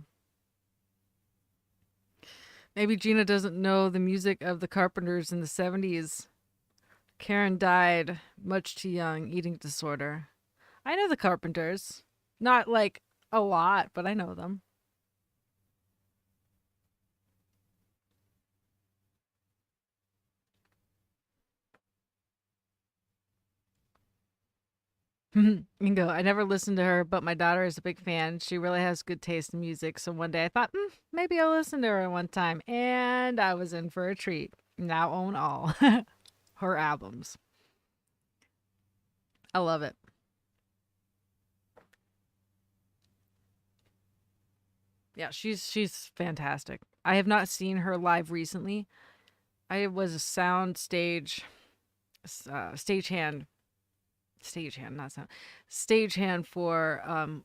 Speaker 1: Maybe Gina doesn't know the music of the Carpenters in the 70s. Karen died much too young, eating disorder. I know the Carpenters. Not like a lot, but I know them. Ingo, I never listened to her, but my daughter is a big fan. She really has good taste in music. So one day I thought, maybe I'll listen to her one time. And I was in for a treat. Now own all her albums. I love it. Yeah, she's fantastic. I have not seen her live recently. I was a stagehand, not sound, stagehand for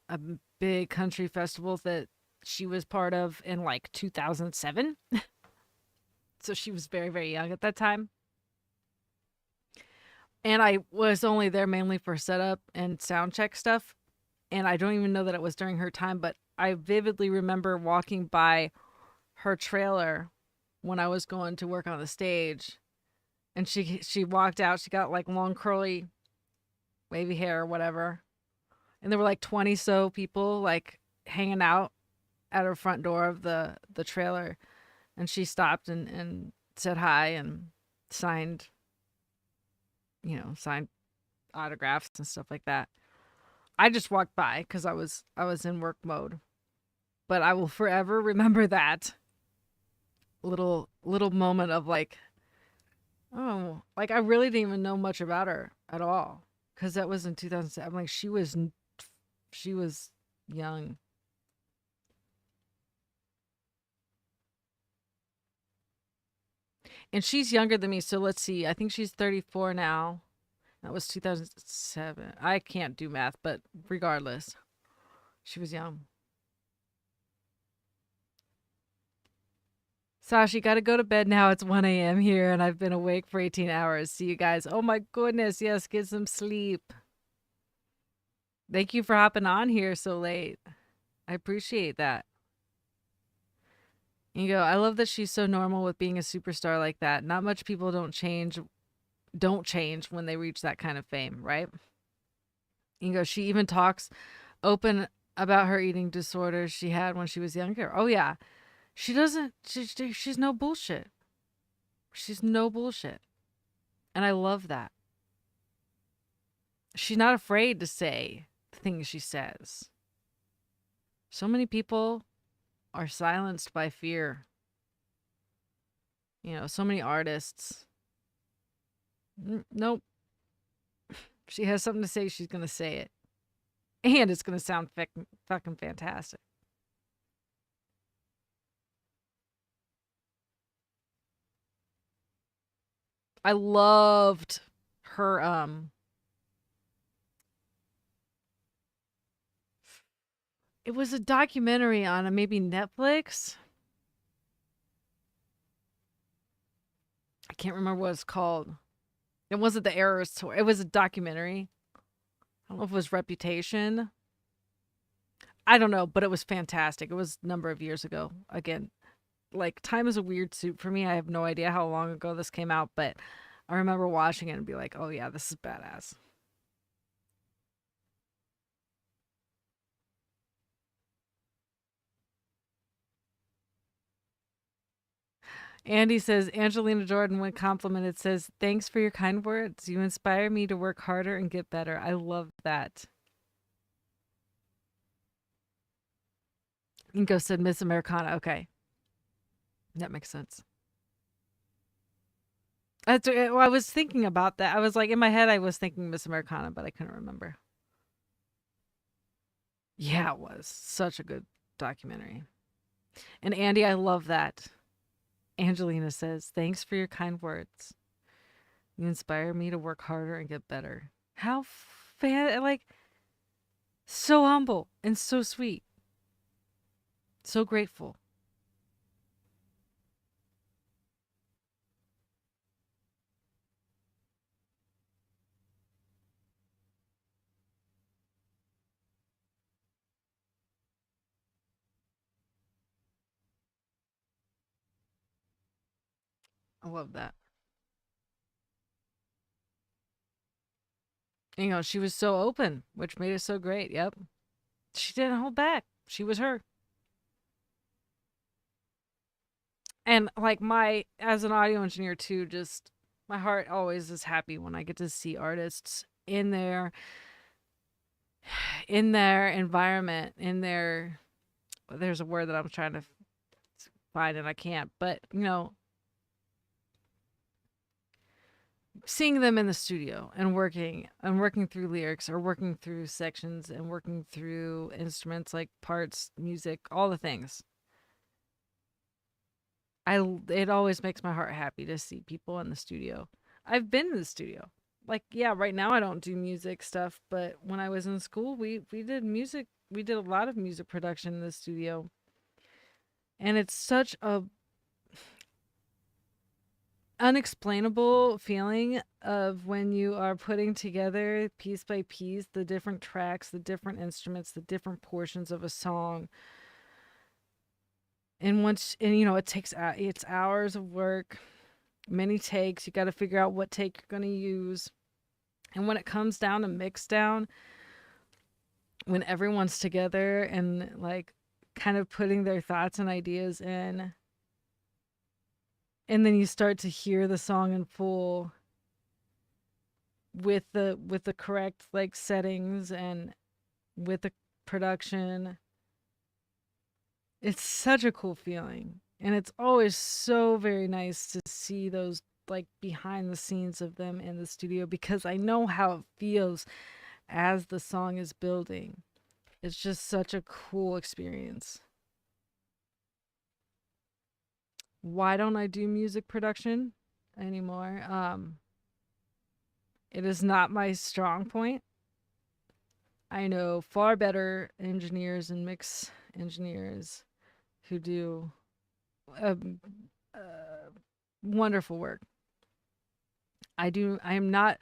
Speaker 1: a big country festival that she was part of in like 2007. So she was very, very young at that time. And I was only there mainly for setup and sound check stuff. And I don't even know that it was during her time, but I vividly remember walking by her trailer when I was going to work on the stage. And she walked out. She got like long curly wavy hair or whatever. And there were like 20 so people like hanging out at her front door of the trailer. And she stopped and said hi and signed, signed autographs and stuff like that. I just walked by because I was in work mode. But I will forever remember that little moment of like, oh, like I really didn't even know much about her at all because that was in 2007. Like she was young. And she's younger than me, so let's see. I think she's 34 now. That was 2007. I can't do math, but regardless, she was young. Sashi, gotta go to bed now. It's 1 a.m. here, and I've been awake for 18 hours. See you guys. Oh my goodness. Yes, get some sleep. Thank you for hopping on here so late. I appreciate that. You go, I love that she's so normal with being a superstar like that. Not much people don't change when they reach that kind of fame, right? You go, she even talks open about her eating disorders she had when she was younger. Oh yeah. She doesn't she's no bullshit. She's no bullshit. And I love that. She's not afraid to say the things she says. So many people are silenced by fear. So many artists. Nope. She has something to say, she's going to say it. And it's going to sound fucking fantastic. I loved her It was a documentary on maybe Netflix. I can't remember what it's called. It wasn't the Eras Tour. It was a documentary. I don't know if it was Reputation. I don't know, but it was fantastic. It was a number of years ago. Again, like time is a weird soup for me. I have no idea how long ago this came out, but I remember watching it and be like, "Oh yeah, this is badass." Andy says Angelina Jordan, when complimented, says, "Thanks for your kind words. You inspire me to work harder and get better." I love that. Ingo said Miss Americana. Okay, that makes sense. Well, I was thinking about that. I was like, in my head, I was thinking Miss Americana, but I couldn't remember. Yeah, it was such a good documentary. And Andy, I love that. Angelina says, "Thanks for your kind words. You inspire me to work harder and get better." How like so humble and so sweet. So grateful. I love that. She was so open, which made it so great. Yep. She didn't hold back. She was her. And like as an audio engineer too, just my heart always is happy when I get to see artists in their environment, there's a word that I'm trying to find and I can't, but seeing them in the studio and working through lyrics or working through sections and working through instruments like parts, music, all the things. It always makes my heart happy to see people in the studio. I've been in the studio. Like, yeah, right now I don't do music stuff, but when I was in school, we did music. We did a lot of music production in the studio. And it's such a unexplainable feeling of when you are putting together piece by piece the different tracks, the different instruments, the different portions of a song. It takes it's hours of work, many takes. You got to figure out what take you're going to use. And when it comes down to mix down, when everyone's together and like kind of putting their thoughts and ideas in, and then you start to hear the song in full with the correct like settings and with the production. It's such a cool feeling, and it's always so very nice to see those like behind the scenes of them in the studio, because I know how it feels as the song is building. It's just such a cool experience. Why don't I do music production anymore? It is not my strong point. I know far better engineers and mix engineers who do um, uh, wonderful work. I am not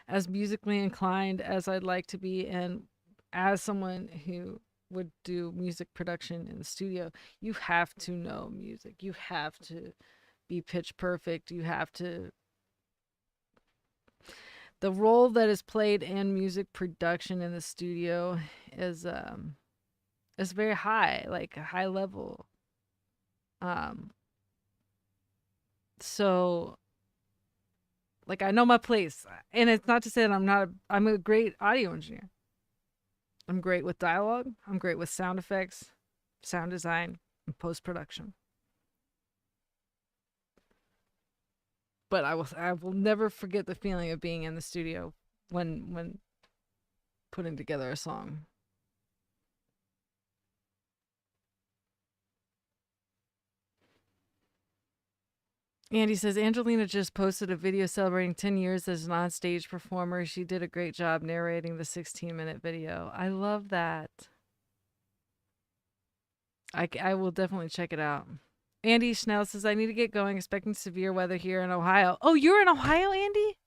Speaker 1: as musically inclined as I'd like to be, and as someone who would do music production in the studio, you have to know music. You have to be pitch perfect. You have to. The role that is played in music production in the studio is very high, like a high level. Um, so like I know my place, and it's not to say that I'm a great audio engineer. I'm great with dialogue. I'm great with sound effects, sound design, and post production. But I will never forget the feeling of being in the studio when putting together a song. Andy says Angelina just posted a video celebrating 10 years as an onstage performer. She did a great job narrating the 16-minute video. I love that. I will definitely check it out. Andy Schnell says, I need to get going, expecting severe weather here in Ohio. Oh, you're in Ohio, Andy?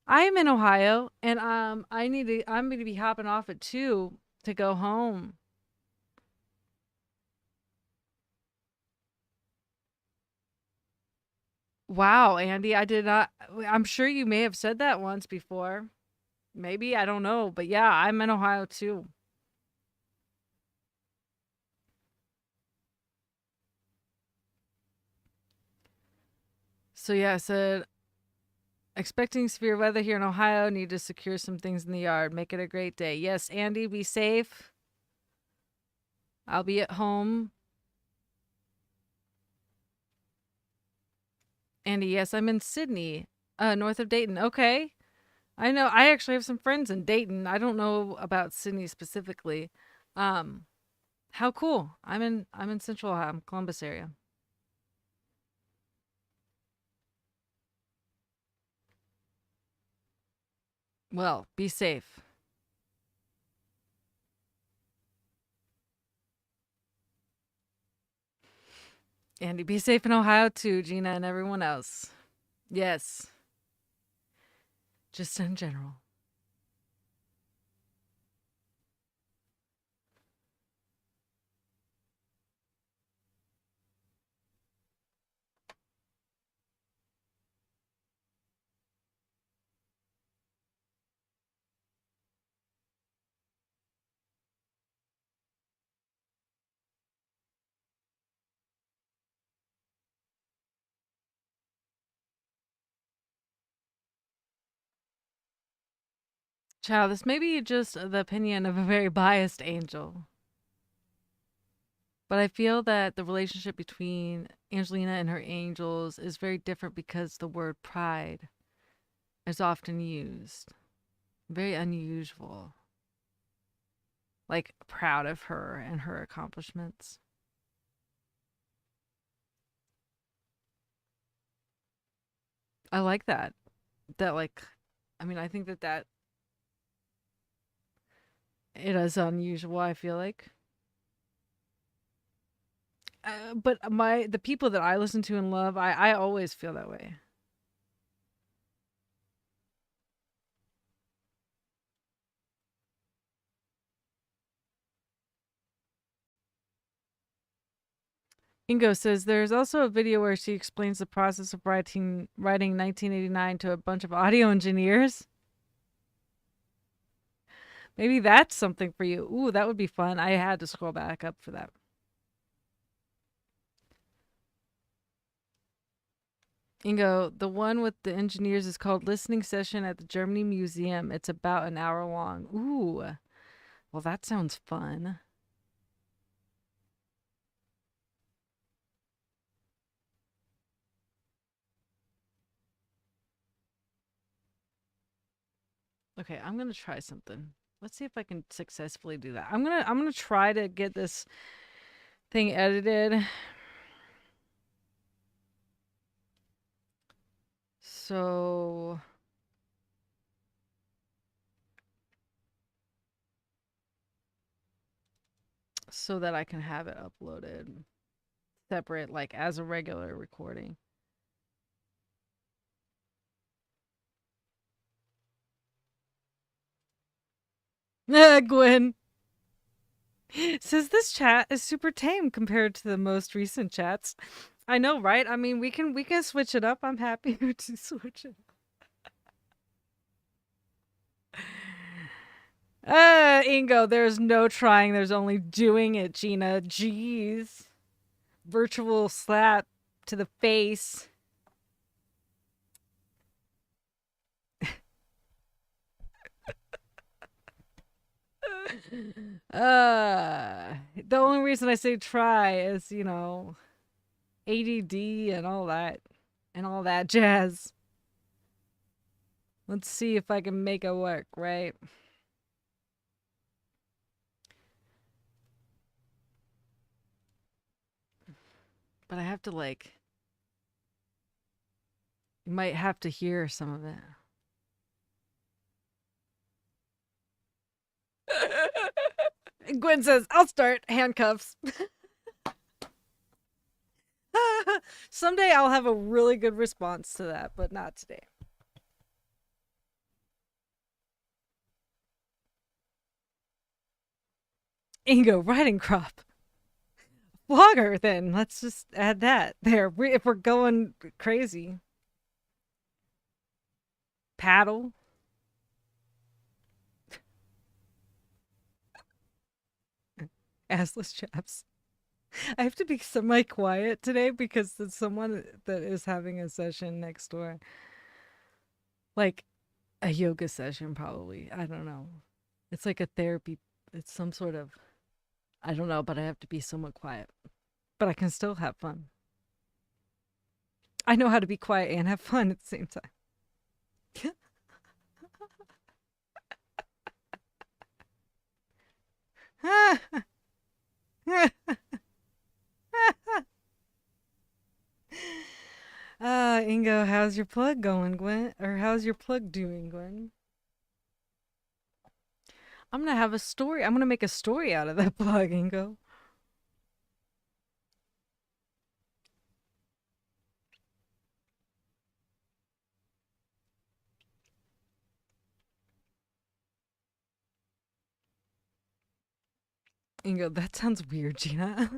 Speaker 1: I'm in Ohio, and I'm going to be hopping off at 2 to go home. Wow, Andy, I did not. I'm sure you may have said that once before. Maybe, I don't know. But yeah, I'm in Ohio too. So yeah, I said, expecting severe weather here in Ohio. Need to secure some things in the yard. Make it a great day. Yes, Andy, be safe. I'll be at home. Andy, yes, I'm in Sydney, north of Dayton. Okay. I know. I actually have some friends in Dayton. I don't know about Sydney specifically. Um, how cool. I'm in Central Ohio, Columbus area. Well, be safe. Andy, be safe in Ohio too, Gina and everyone else. Yes. Just in general. Child, this may be just the opinion of a very biased angel. But I feel that the relationship between Angelina and her angels is very different because the word pride is often used. Very unusual. Like proud of her and her accomplishments. I like that. That like I mean, I think that it is unusual, I feel like. But the people that I listen to and love, I always feel that way. Ingo says there's also a video where she explains the process of writing 1989 to a bunch of audio engineers. Maybe that's something for you. Ooh, that would be fun. I had to scroll back up for that. Ingo, the one with the engineers is called Listening Session at the Germany Museum. It's about an hour long. Ooh, well, that sounds fun. Okay, I'm gonna try something. Let's see if I can successfully do that. I'm gonna try to get this thing edited. So that I can have it uploaded separate, like as a regular recording. Gwen says this chat is super tame compared to the most recent chats. I know, right? I mean, we can switch it up. I'm happy to switch it. Ingo, there's no trying. There's only doing it, Gina. Jeez. Virtual slap to the face. The only reason I say try is, ADD and all that jazz. Let's see if I can make it work, right? But I have to you might have to hear some of it. Gwen says, I'll start handcuffs. Someday I'll have a really good response to that, but not today. Ingo, riding crop. Flogger, then. Let's just add that there. If we're going crazy. Paddle. Assless chaps. I have to be semi-quiet today because there's someone that is having a session next door. Like a yoga session, probably. I don't know. It's like a therapy. It's some sort of, I don't know, but I have to be somewhat quiet. But I can still have fun. I know how to be quiet and have fun at the same time. Ingo, how's your plug going, Gwen? Or how's your plug doing, Gwen? I'm gonna have a story. I'm gonna make a story out of that plug, Ingo. Ingo, that sounds weird, Gina.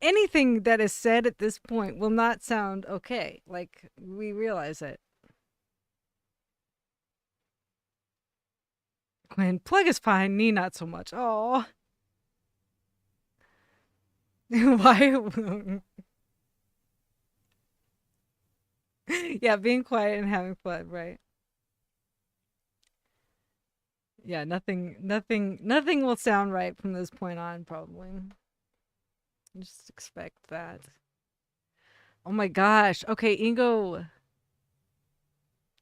Speaker 1: Anything that is said at this point will not sound okay. Like, we realize it. Gwen, plug is fine, knee not so much. Oh. Why? Yeah, being quiet and having fun, right? Yeah, nothing will sound right from this point on, probably. Just expect that. Oh my gosh. Okay, Ingo,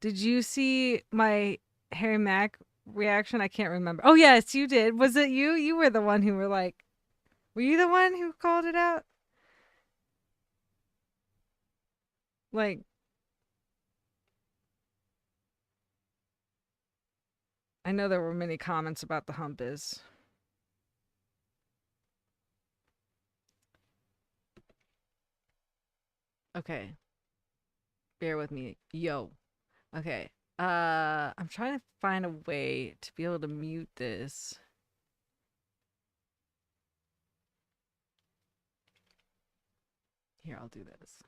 Speaker 1: did you see my Harry Mack reaction? I can't remember. Oh yes, you did. Was it you? You were the one who were like, were you the one who called it out? Like, I know there were many comments about the hump-is. Okay. Bear with me. Yo. Okay. I'm trying to find a way to be able to mute this. Here, I'll do this.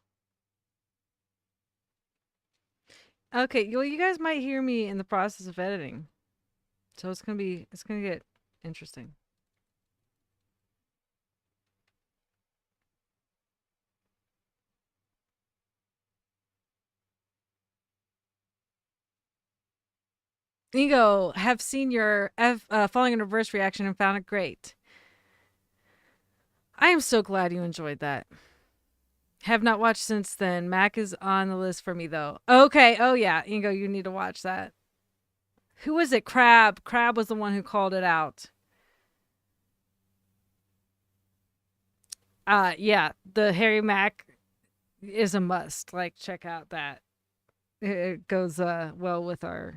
Speaker 1: Okay, well, you guys might hear me in the process of editing. So it's gonna get interesting. Ego, have seen your Falling in Reverse reaction and found it great. I am so glad you enjoyed that. Have not watched since then. Mac is on the list for me though. Okay, oh yeah, Ingo, you need to watch that. Who was it? Crab. Crab was the one who called it out. Yeah, the Harry Mac is a must. Like, check out that. It goes well with our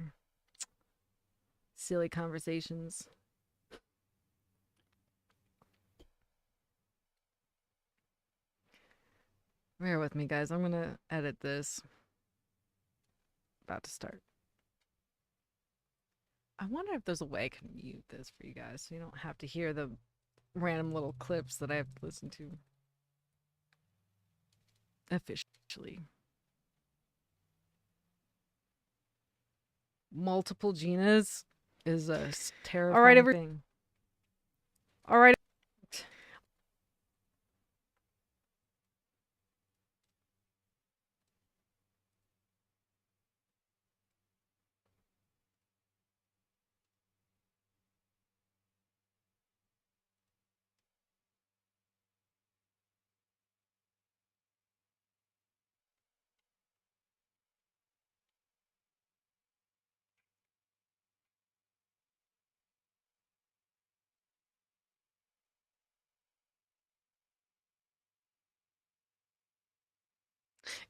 Speaker 1: silly conversations. Bear with me, guys. I'm gonna edit this. About to start. I wonder if there's a way I can mute this for you guys so you don't have to hear the random little clips that I have to listen to officially. Multiple Ginas is a terrifying thing. All right.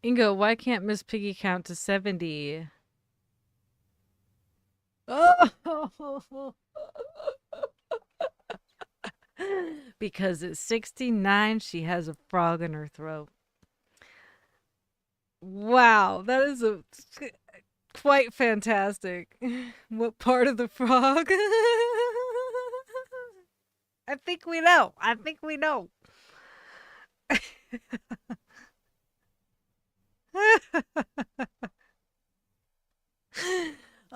Speaker 1: Ingo, why can't Miss Piggy count to 70? Oh, because at 69, she has a frog in her throat. Wow, that is quite fantastic. What part of the frog? I think we know. I think we know.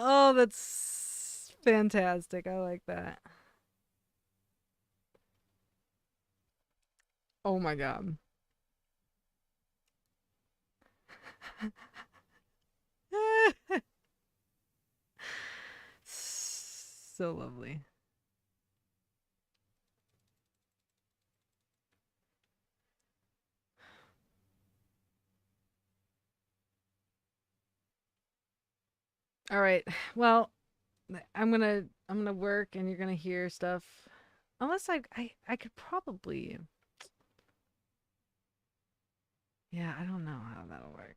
Speaker 1: Oh, that's fantastic. I like that. Oh my god. So lovely. All right. Well, I'm gonna work and you're gonna hear stuff. Unless I could probably. Yeah, I don't know how that'll work.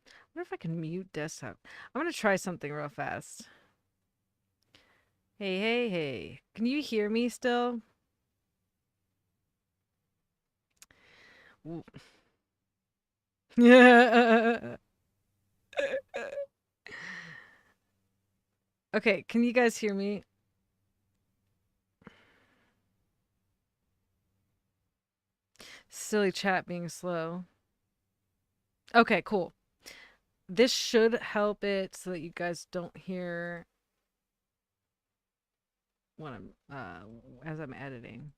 Speaker 1: I wonder if I can mute desktop. I'm gonna try something real fast. Hey, hey, hey. Can you hear me still? Yeah. Okay, can you guys hear me? Silly chat being slow. Okay, cool. This should help it so that you guys don't hear when I'm as I'm editing.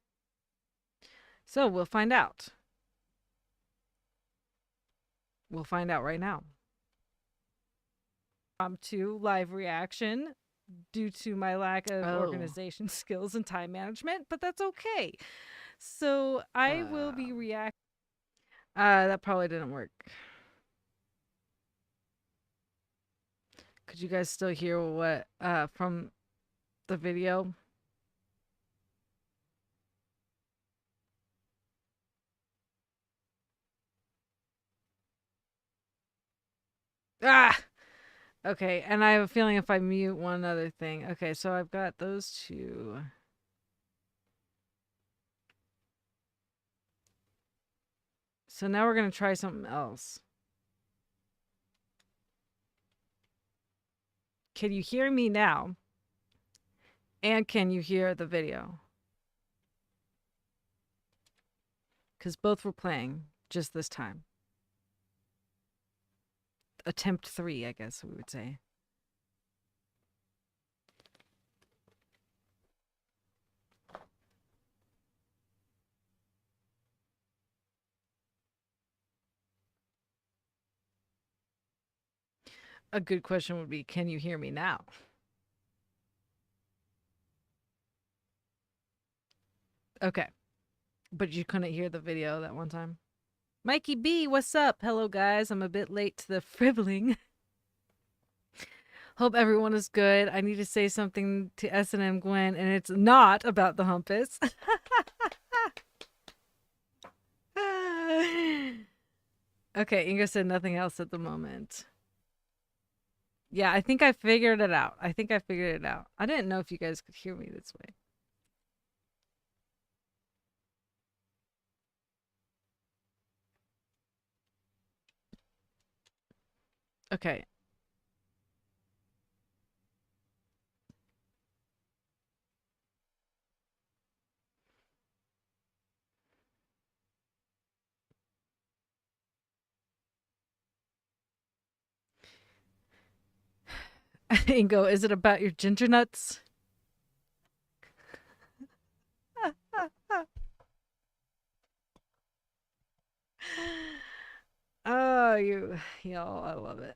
Speaker 1: So we'll find out. We'll find out right now. To live reaction due to my lack of organization skills and time management, but that's okay. So I will be react. That probably didn't work. Could you guys still hear what from the video? Ah, okay. And I have a feeling if I mute one other thing. Okay, so I've got those two. So now we're gonna try something else. Can you hear me now? And can you hear the video? Because both were playing just this time. Attempt 3, I guess we would say. A good question would be, can you hear me now? Okay. But you couldn't hear the video that one time? Mikey B, what's up? Hello, guys. I'm a bit late to the fribbling. Hope everyone is good. I need to say something to S&M Gwen, and it's not about the Humpus. Okay, Inga said nothing else at the moment. Yeah, I think I figured it out. I didn't know if you guys could hear me this way. Okay. Ingo, is it about your ginger nuts? Oh, y'all, I love it.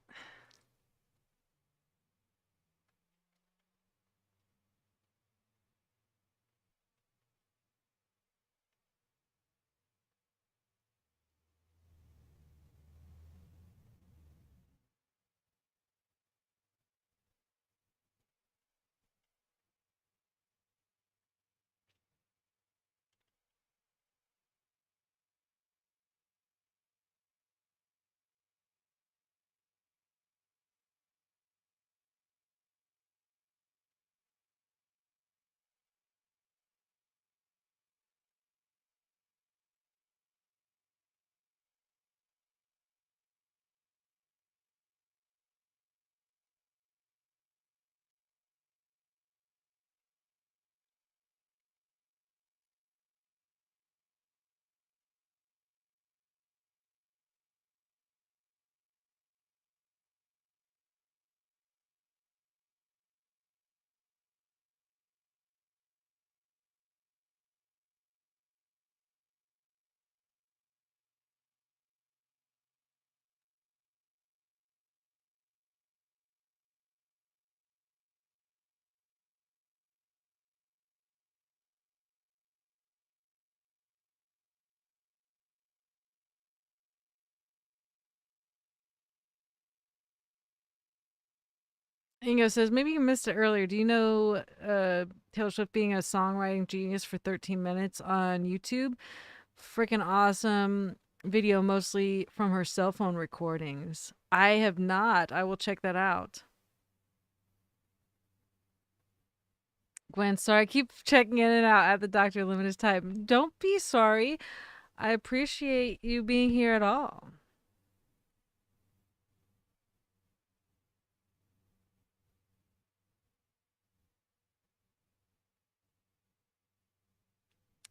Speaker 1: Ingo says, maybe you missed it earlier. Do you know Taylor Swift being a songwriting genius for 13 minutes on YouTube? Freaking awesome video, mostly from her cell phone recordings. I have not. I will check that out. Gwen, sorry, I keep checking in and out at the doctor limited time. Don't be sorry. I appreciate you being here at all.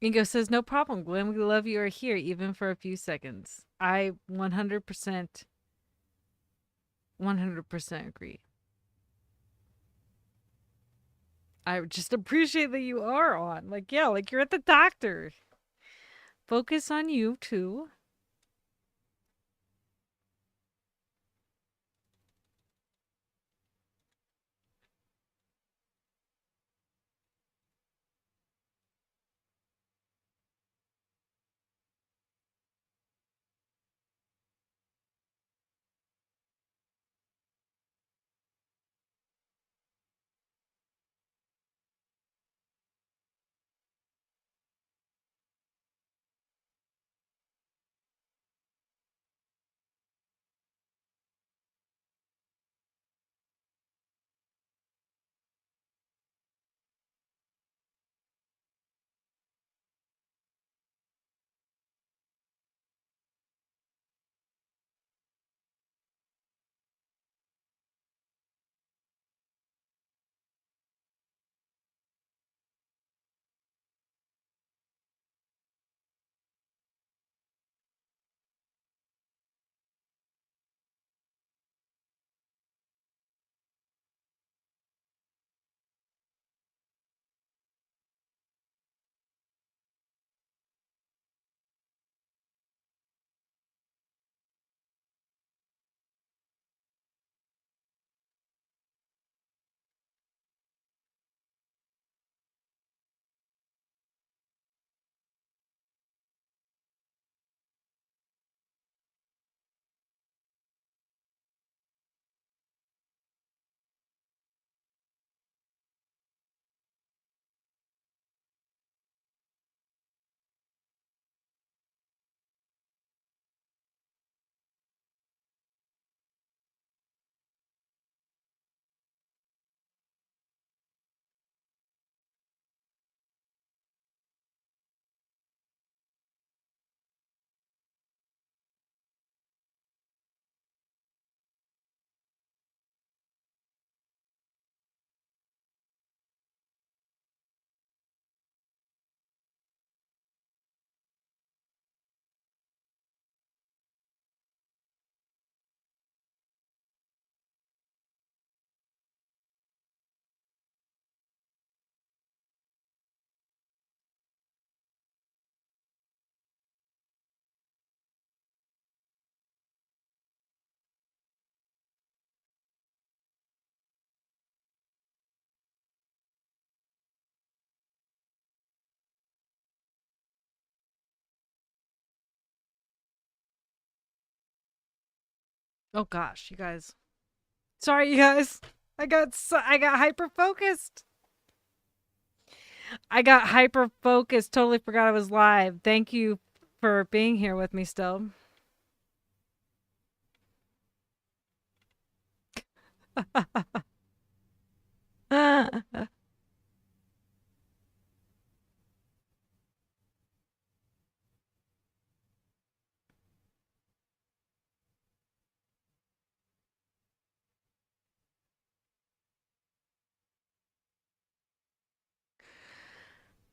Speaker 1: Ingo says, no problem, Gwen. We love you are here, even for a few seconds. I 100% agree. I just appreciate that you are on. Like, yeah, like you're at the doctor. Focus on you, too. Oh gosh, you guys. Sorry, you guys. I got hyper focused. I got hyper focused. Totally forgot I was live. Thank you for being here with me still.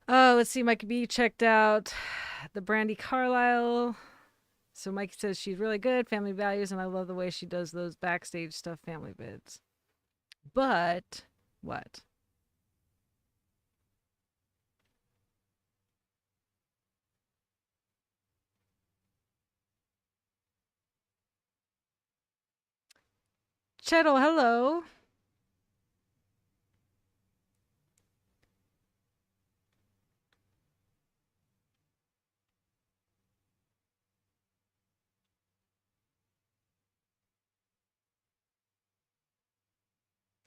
Speaker 1: Let's see. Mike B checked out the Brandy Carlisle. So Mike says she's really good, family values, and I love the way she does those backstage stuff, family bids. But what? Chettle, hello.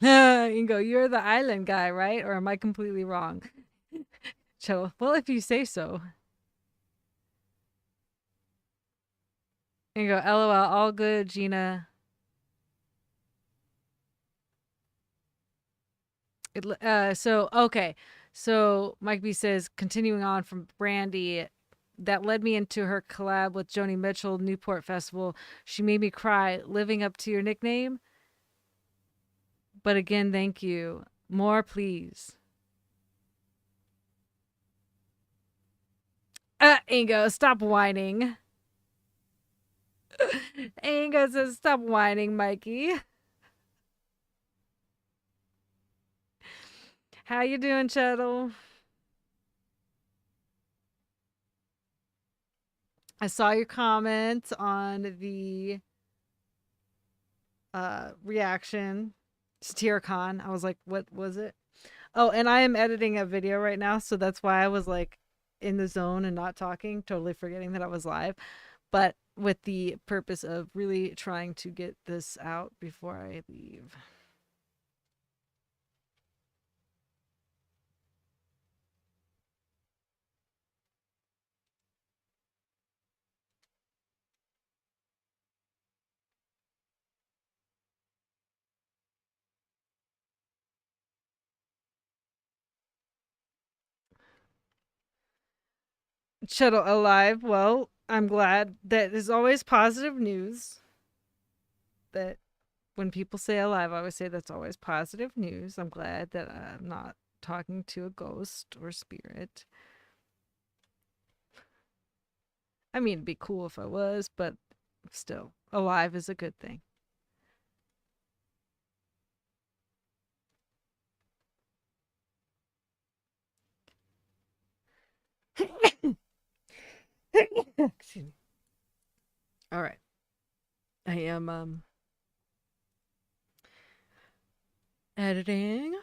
Speaker 1: Ingo, you're the island guy, right? Or am I completely wrong? Chill. Well, if you say so. Ingo, LOL, all good, Gina. So okay. So Mike B says, continuing on from Brandy, that led me into her collab with Joni Mitchell, Newport Festival. She made me cry, living up to your nickname. But again, thank you. More, please. Ingo, stop whining. Ingo says, stop whining, Mikey. How you doing, Chettle? I saw your comments on the reaction to TierCon. I was like, what was it? Oh, and I am editing a video right now, so that's why I was like in the zone and not talking, totally forgetting that I was live, but with the purpose of really trying to get this out before I leave. Shuttle alive. Well, I'm glad that is always positive news. That when people say alive, I always say that's always positive news. I'm glad that I'm not talking to a ghost or spirit. I mean, it'd be cool if I was, but still, alive is a good thing. Excuse me. All right. I am editing.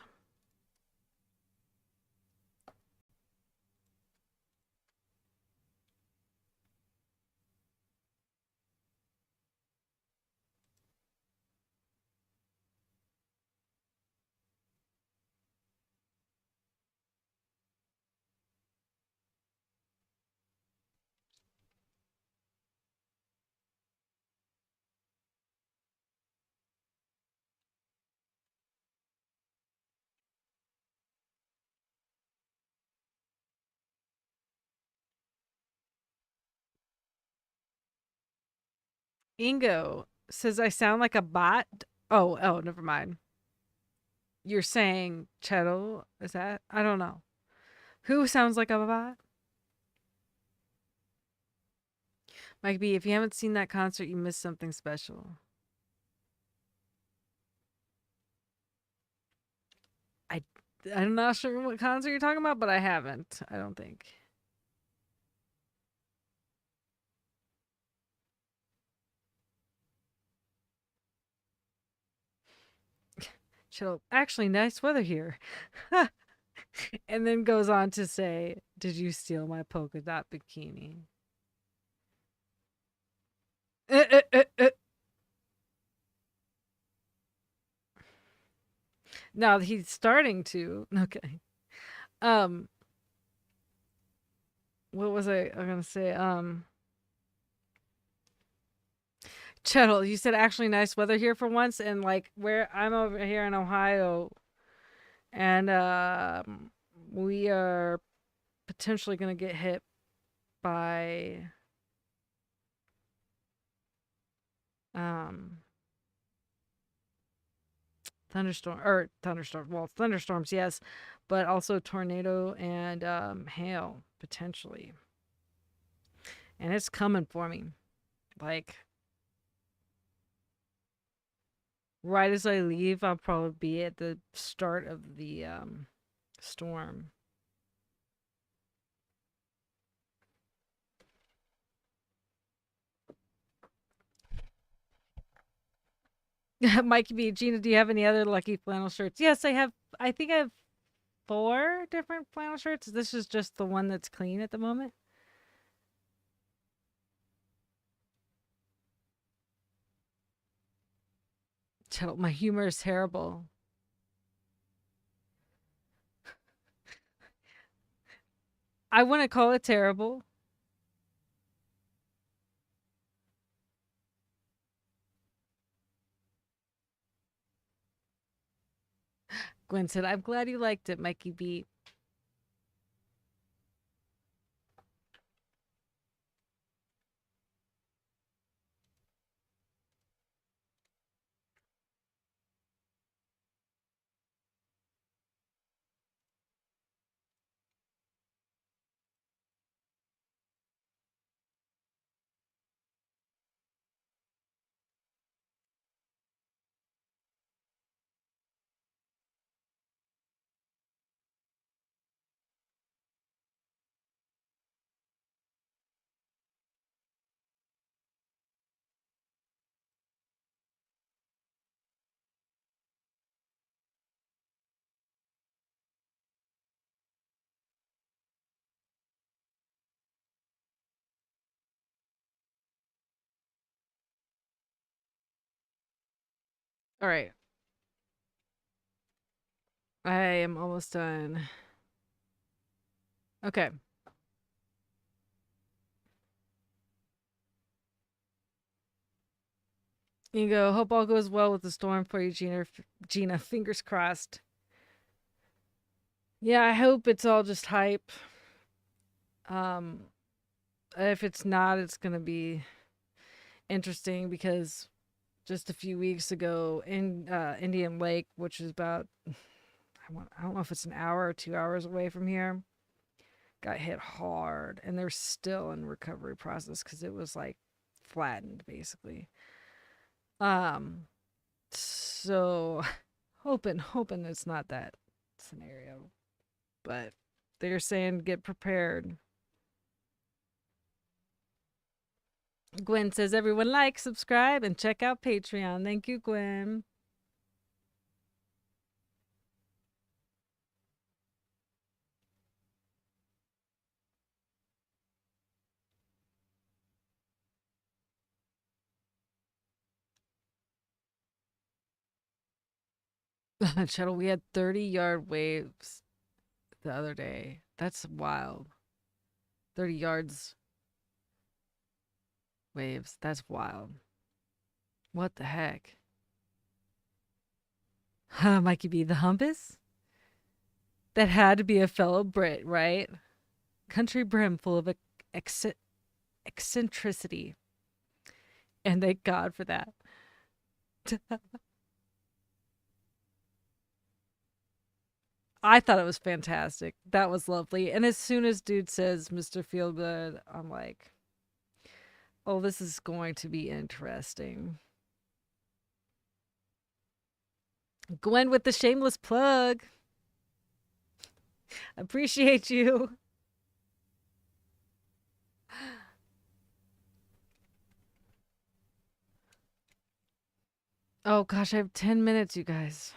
Speaker 1: Ingo says I sound like a bot. Oh, never mind. You're saying Chettle? Is that? I don't know. Who sounds like a bot? Mike B, if you haven't seen that concert, you missed something special. I I'm not sure what concert you're talking about, but I haven't. I don't think. Chill. Actually, nice weather here. And then goes on to say, "Did you steal my polka dot bikini?" Uh, uh, uh, uh. Now he's starting to. Okay. Um. What was I gonna say? Chettle, you said actually nice weather here for once, and like where I'm over here in Ohio, and we are potentially gonna get hit by um thunderstorms, yes, but also tornado and hail potentially, and it's coming for me, like right as I leave. I'll probably be at the start of the storm. Mike B, Gina, do you have any other lucky flannel shirts? Yes, I have. I think I have 4 different flannel shirts. This is just the one that's clean at the moment. My humor is terrible. I wouldn't call it terrible. Gwen said, I'm glad you liked it, Mikey B. All right. I am almost done. Okay. You go. Hope all goes well with the storm for you, Gina. Gina, fingers crossed. Yeah, I hope it's all just hype. Um, if it's not, it's gonna be interesting because just a few weeks ago in Indian Lake, which is about I don't know if it's an hour or 2 hours away from here, got hit hard, and they're still in recovery process because it was like flattened basically. Um, so hoping it's not that scenario, but they're saying get prepared. Gwen says everyone like, subscribe, and check out Patreon. Thank you, Gwen. Shuttle, we had 30-yard waves the other day. That's wild. 30 yards waves. That's wild. What the heck? Mikey B, the Humpus? That had to be a fellow Brit, right? Country brim full of eccentricity. And thank God for that. I thought it was fantastic. That was lovely. And as soon as dude says Mr. Feelgood, I'm like, oh, this is going to be interesting. Gwen with the shameless plug. Appreciate you. Oh gosh, I have 10 minutes, you guys.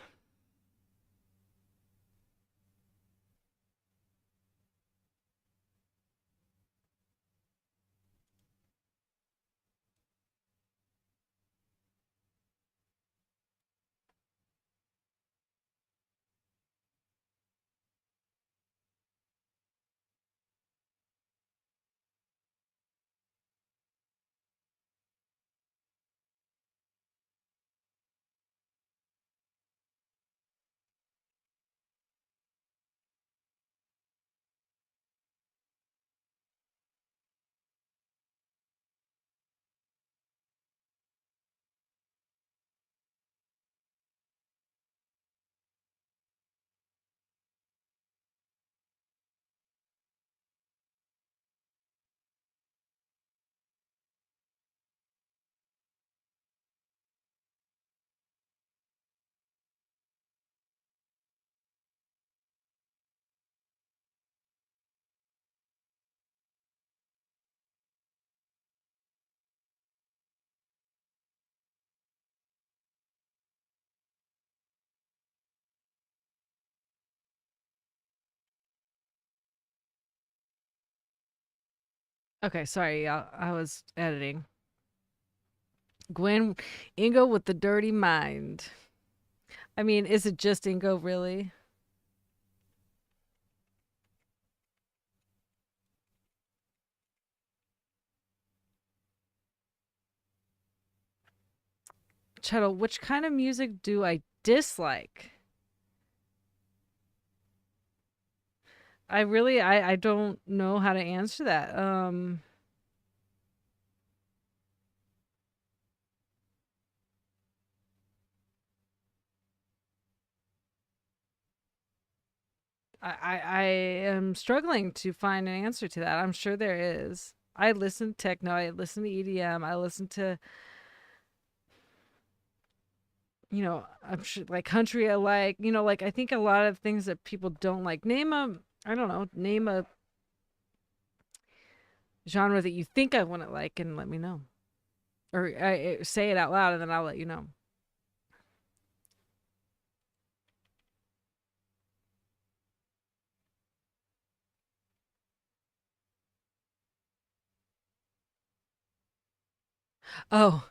Speaker 1: Okay, sorry, I was editing. Gwen, Ingo with the dirty mind. I mean, is it just Ingo, really? Chettle, which kind of music do I dislike? I don't know how to answer that. I am struggling to find an answer to that. I'm sure there is. I listen to techno, I listen to EDM, I listen to, I'm sure like country I like, like I think a lot of things that people don't like. I don't know, name a genre that you think I wouldn't like and let me know. Or say it out loud and then I'll let you know. Oh,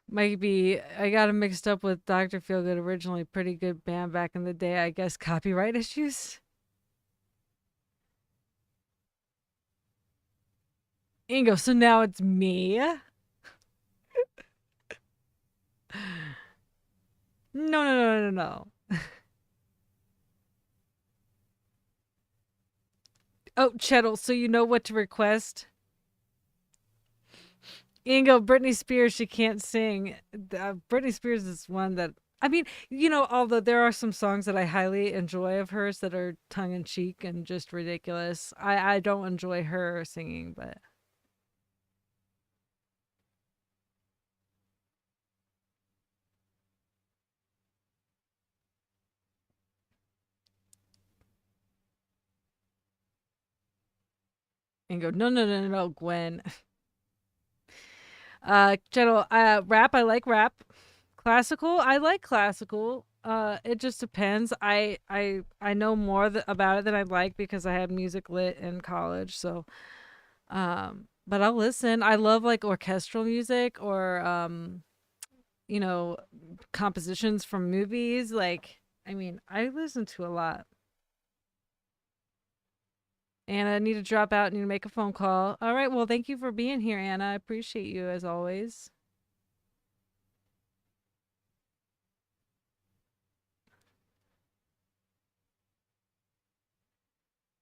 Speaker 1: might be I got him mixed up with Dr. Feelgood, originally pretty good band back in the day. I guess copyright issues. Ingo, so now it's me. No, no, no, no, no. Oh, Chettle, so you know what to request? Ingo, Britney Spears, she can't sing. Britney Spears is one that, I mean, although there are some songs that I highly enjoy of hers that are tongue in cheek and just ridiculous, I don't enjoy her singing, but Ingo, no, no, no, no, no, Gwen. General, rap, I like rap. Classical, I like classical. It just depends. I know more about it than I'd like because I had music lit in college. So, but I'll listen. I love like orchestral music or you know, compositions from movies. Like, I mean, I listen to a lot. And I need to drop out. Need to make a phone call. All right. Well, thank you for being here, Anna. I appreciate you as always.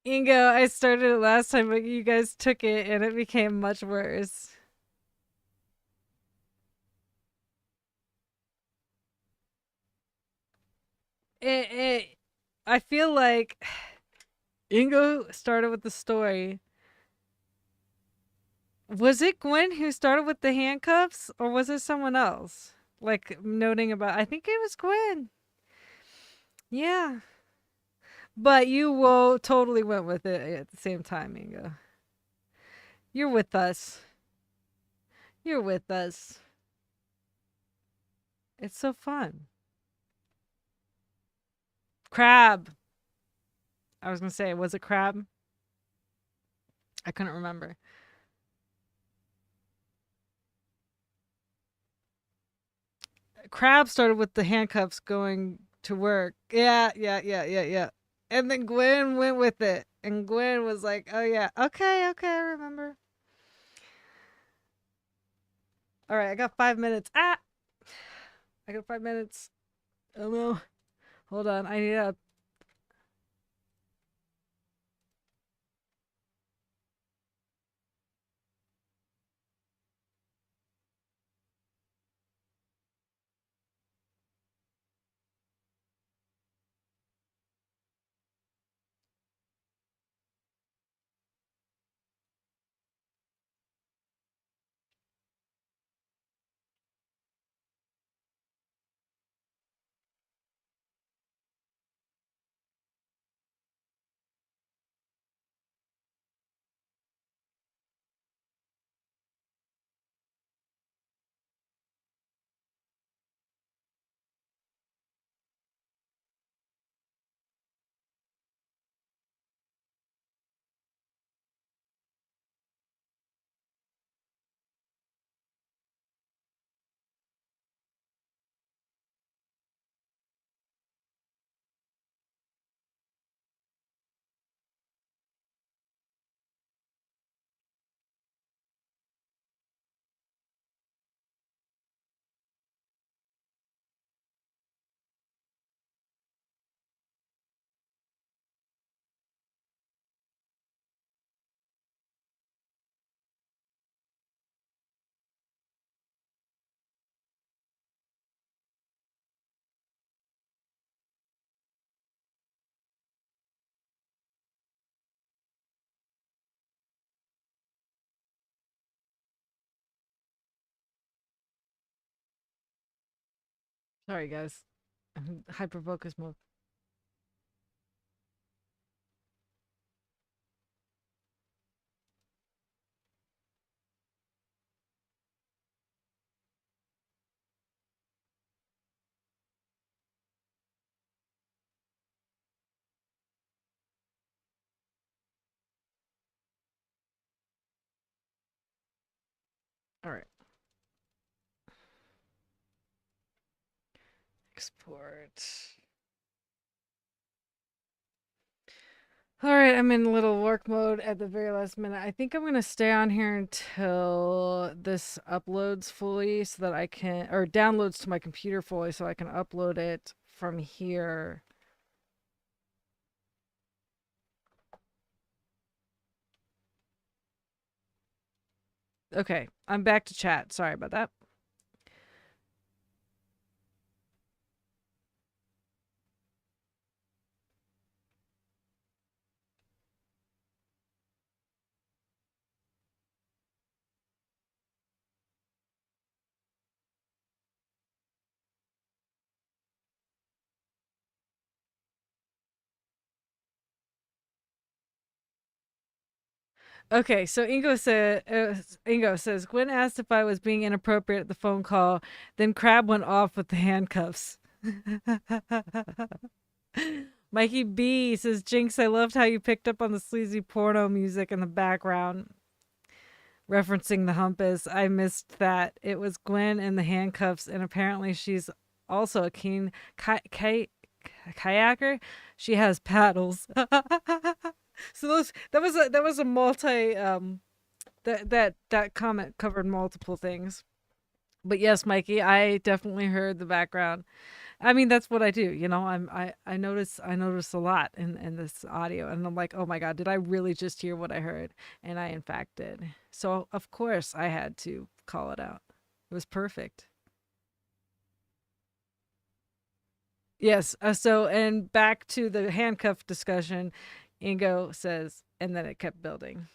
Speaker 1: Ingo, I started it last time, but you guys took it and it became much worse. It I feel like Ingo started with the story. Was it Gwen who started with the handcuffs, or was it someone else? Like noting about, I think it was Gwen. Yeah. But you will totally went with it at the same time, Ingo. You're with us. You're with us. It's so fun. Crab. I was gonna say, was it crab? I couldn't remember. Crab started with the handcuffs going to work. Yeah, yeah, yeah, yeah, yeah. And then Gwen went with it. And Gwen was like, oh, yeah, okay, okay, I remember. All right, I got 5 minutes. Ah! I got 5 minutes. Oh, no. Hold on. I need a Sorry, guys. Hyper focus mode. All right. Export. All right, I'm in little work mode at the very last minute. I think I'm going to stay on here until this uploads fully so that I can, or downloads to my computer fully so I can upload it from here. Okay, I'm back to chat. Sorry about that. Okay, so Ingo says Gwen asked if I was being inappropriate at the phone call, then Crab went off with the handcuffs. Mikey B says Jinx, I loved how you picked up on the sleazy porno music in the background, referencing the Humpus. I missed that. It was Gwen in the handcuffs, and apparently she's also a keen kayaker. She has paddles. So that was a multi that comment covered multiple things. But yes, Mikey, I definitely heard the background. I mean, that's what I do, you know. I notice a lot in this audio, and I'm like, oh my god, did I really just hear what I heard? And I in fact did. So of course I had to call it out. It was perfect. Yes. So and back to the handcuff discussion, Ingo says, and then it kept building.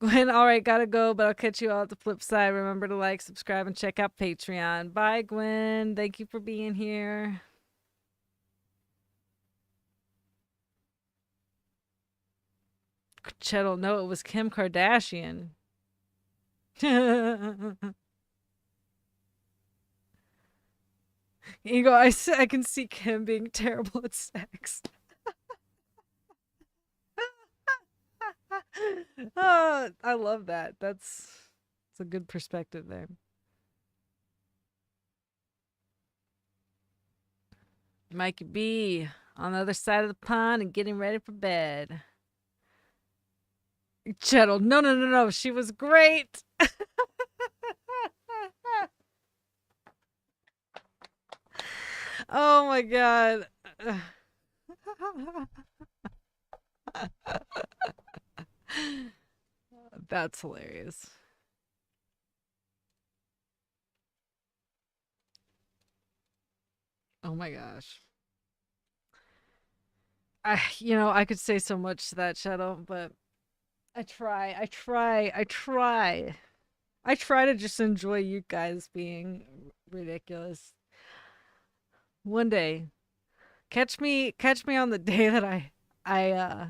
Speaker 1: Gwen, all right, gotta go, but I'll catch you all at the flip side. Remember to like, subscribe, and check out Patreon. Bye, Gwen. Thank you for being here. Chettle, no, it was Kim Kardashian. Ego, I can see Kim being terrible at sex. Oh, I love that. That's a good perspective there. Mikey B on the other side of the pond and getting ready for bed. Chettle, no. She was great. Oh my god. That's hilarious. Oh my gosh. I could say so much to that, Shadow, but I try to just enjoy you guys being ridiculous. One day, catch me on the day that I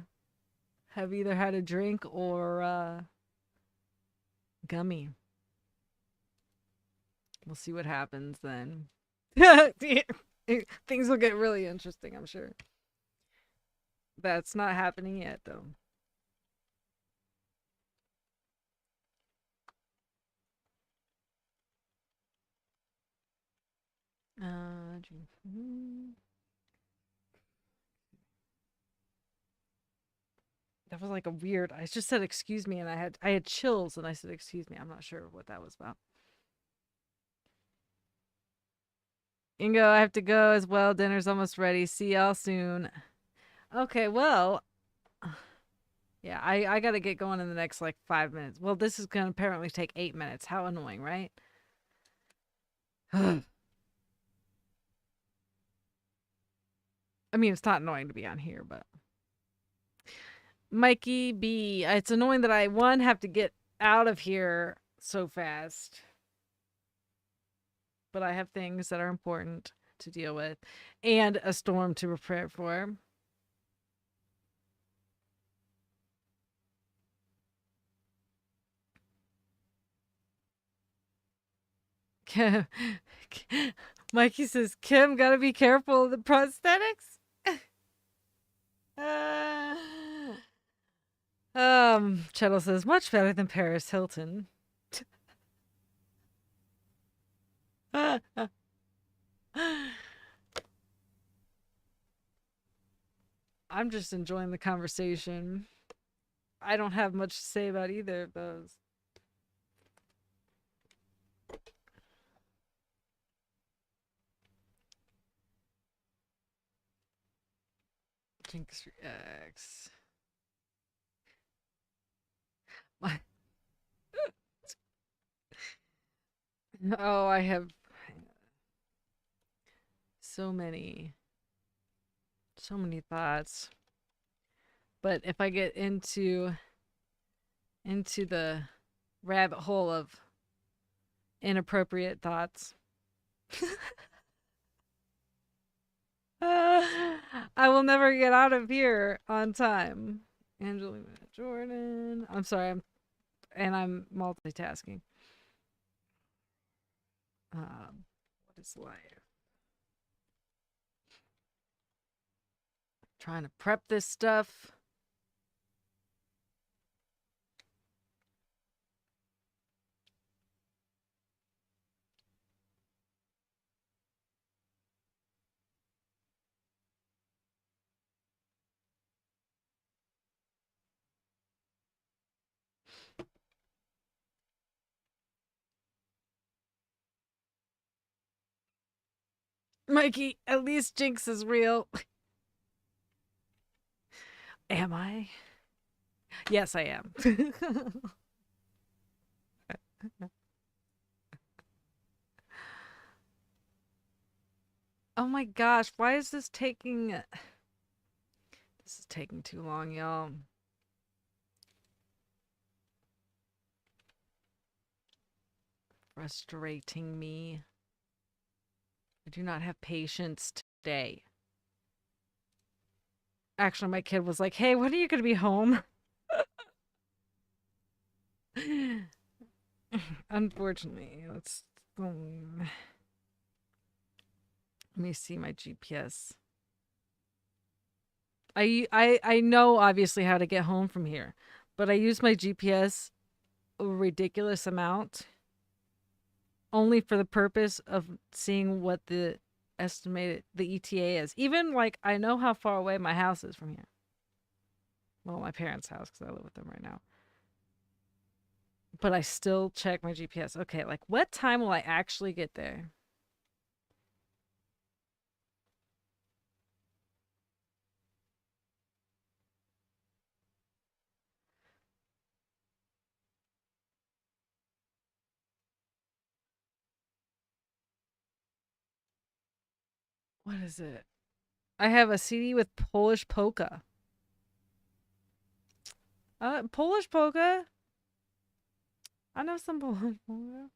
Speaker 1: have either had a drink or gummy. We'll see what happens then. Things will get really interesting, I'm sure. That's not happening yet, though. Uh, that was like a weird. I just said excuse me, and I had chills, and I said excuse me. I'm not sure what that was about. Ingo, I have to go as well. Dinner's almost ready. See y'all soon. Okay, well, yeah, I gotta get going in the next like 5 minutes. Well, this is gonna apparently take 8 minutes. How annoying, right? I mean, it's not annoying to be on here, but Mikey B, it's annoying that I have to get out of here so fast. but I have things that are important to deal with and a storm to prepare for. Kim, Mikey says, Kim, gotta be careful of the prosthetics. Chettle says, much better than Paris Hilton. I'm just enjoying the conversation. I don't have much to say about either of those. GINX Reacts. Oh, I have so many thoughts. But if I get into the rabbit hole of inappropriate thoughts, I will never get out of here on time. Angelina Jordan. I'm sorry, I'm multitasking. What is life? Trying to prep this stuff. Mikey, at least GINX is real. Am I? Yes, I am. Oh my gosh, why is this taking... This is taking too long, y'all. Frustrating me. I do not have patience today. Actually, my kid was like, hey, when are you going to be home? Unfortunately, let me see my GPS. I know obviously how to get home from here, but I use my GPS a ridiculous amount only for the purpose of seeing what the ETA is. Even like I know how far away my house is from here. Well, my parents' house because I live with them right now. But I still check my GPS. Okay, like what time will I actually get there? What is it? I have a CD with Polish polka. Polish polka? I know some Polish polka.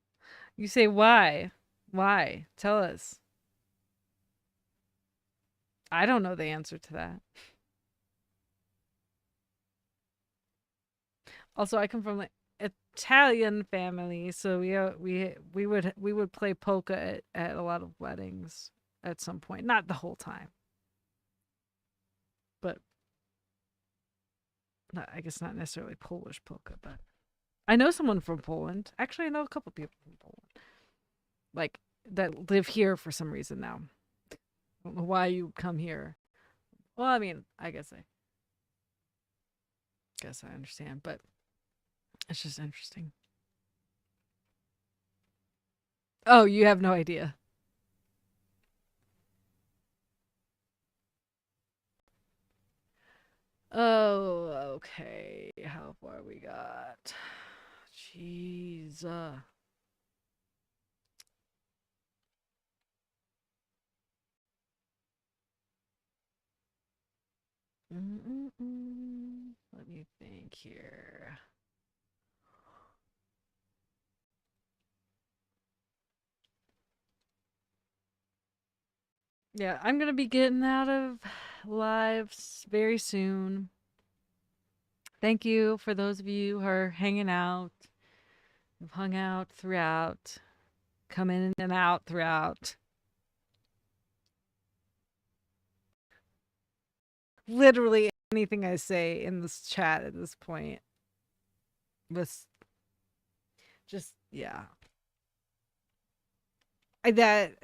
Speaker 1: You say why? Why? Tell us. I don't know the answer to that. Also, I come from like Italian family, so we would play polka at a lot of weddings at some point. Not the whole time, but I guess not necessarily Polish polka, but I know someone from Poland. Actually, I know a couple people from Poland, like that live here for some reason now. I don't know why you come here. Well, I mean, I guess I understand, but it's just interesting. Oh, you have no idea. Oh, okay. How far we got? Jeez. Let me think here. Yeah, I'm gonna be getting out of lives very soon. Thank you for those of you who are hanging out, who've hung out throughout, come in and out throughout. Literally anything I say in this chat at this point was just, yeah. That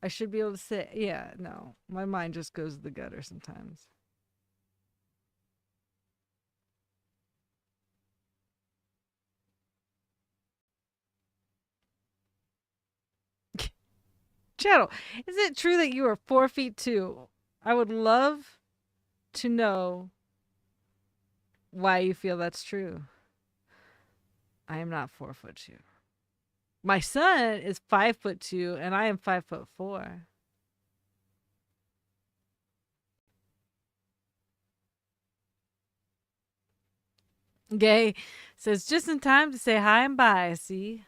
Speaker 1: I should be able to say, yeah, no. My mind just goes to the gutter sometimes. Channel, is it true that you are 4'2"? I would love to know why you feel that's true. I am not 4'2". My son is 5'2", and I am 5'4". Gay says just in time to say hi and bye. See,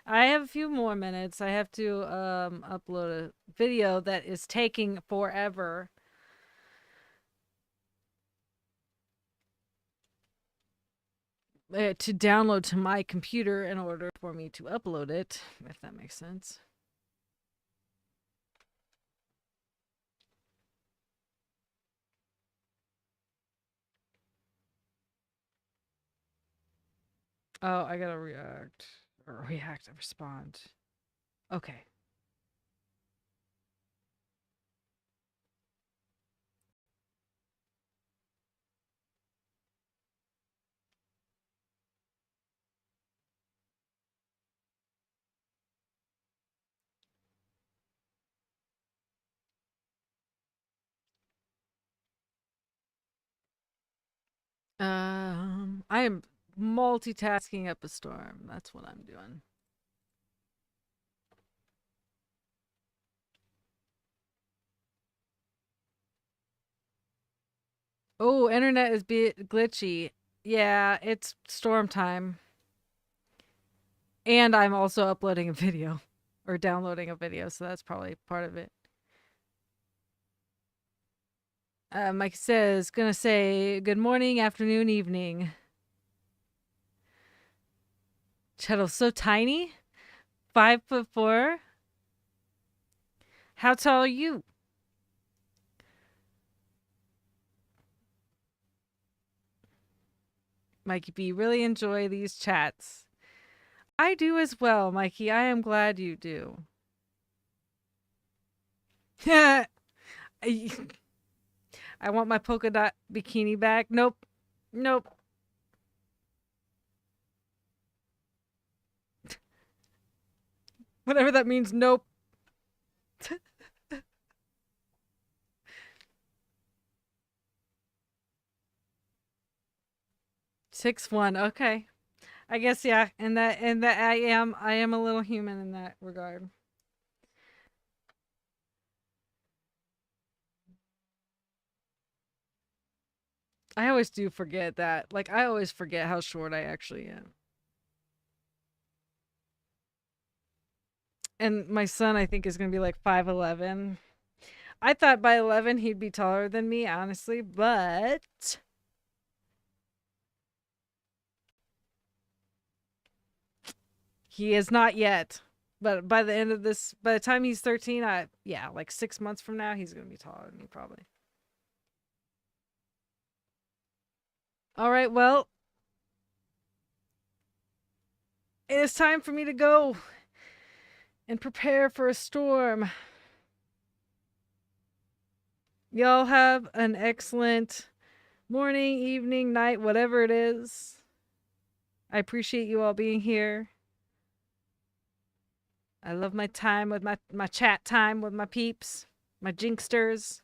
Speaker 1: I have a few more minutes. I have to upload a video that is taking forever. To download to my computer in order for me to upload it, if that makes sense. Oh, I gotta react. Or react and respond. Okay. I am multitasking up a storm. That's what I'm doing. Oh, internet is glitchy. Yeah, it's storm time. And I'm also uploading a video or downloading a video, so that's probably part of it. Mike says, gonna say good morning, afternoon, evening. Chettle's so tiny. 5'4". How tall are you? Mikey B, really enjoy these chats. I do as well, Mikey. I am glad you do. I want my polka dot bikini back. Nope. Nope. Whatever that means, nope. 6'1". Okay. I guess yeah, and that I am a little human in that regard. I always do forget that. Like I always forget how short I actually am. And my son I think is going to be like 5'11". I thought by 11 he'd be taller than me, honestly, but he is not yet. But by the end of this, by the time he's 13, yeah, like 6 months from now, he's going to be taller than me probably. All right, well, it is time for me to go and prepare for a storm. Y'all have an excellent morning, evening, night, whatever it is. I appreciate you all being here. I love my time with my chat time with my peeps, my jinxsters.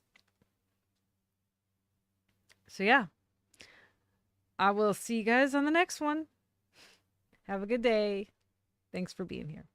Speaker 1: So yeah, I will see you guys on the next one. Have a good day. Thanks for being here.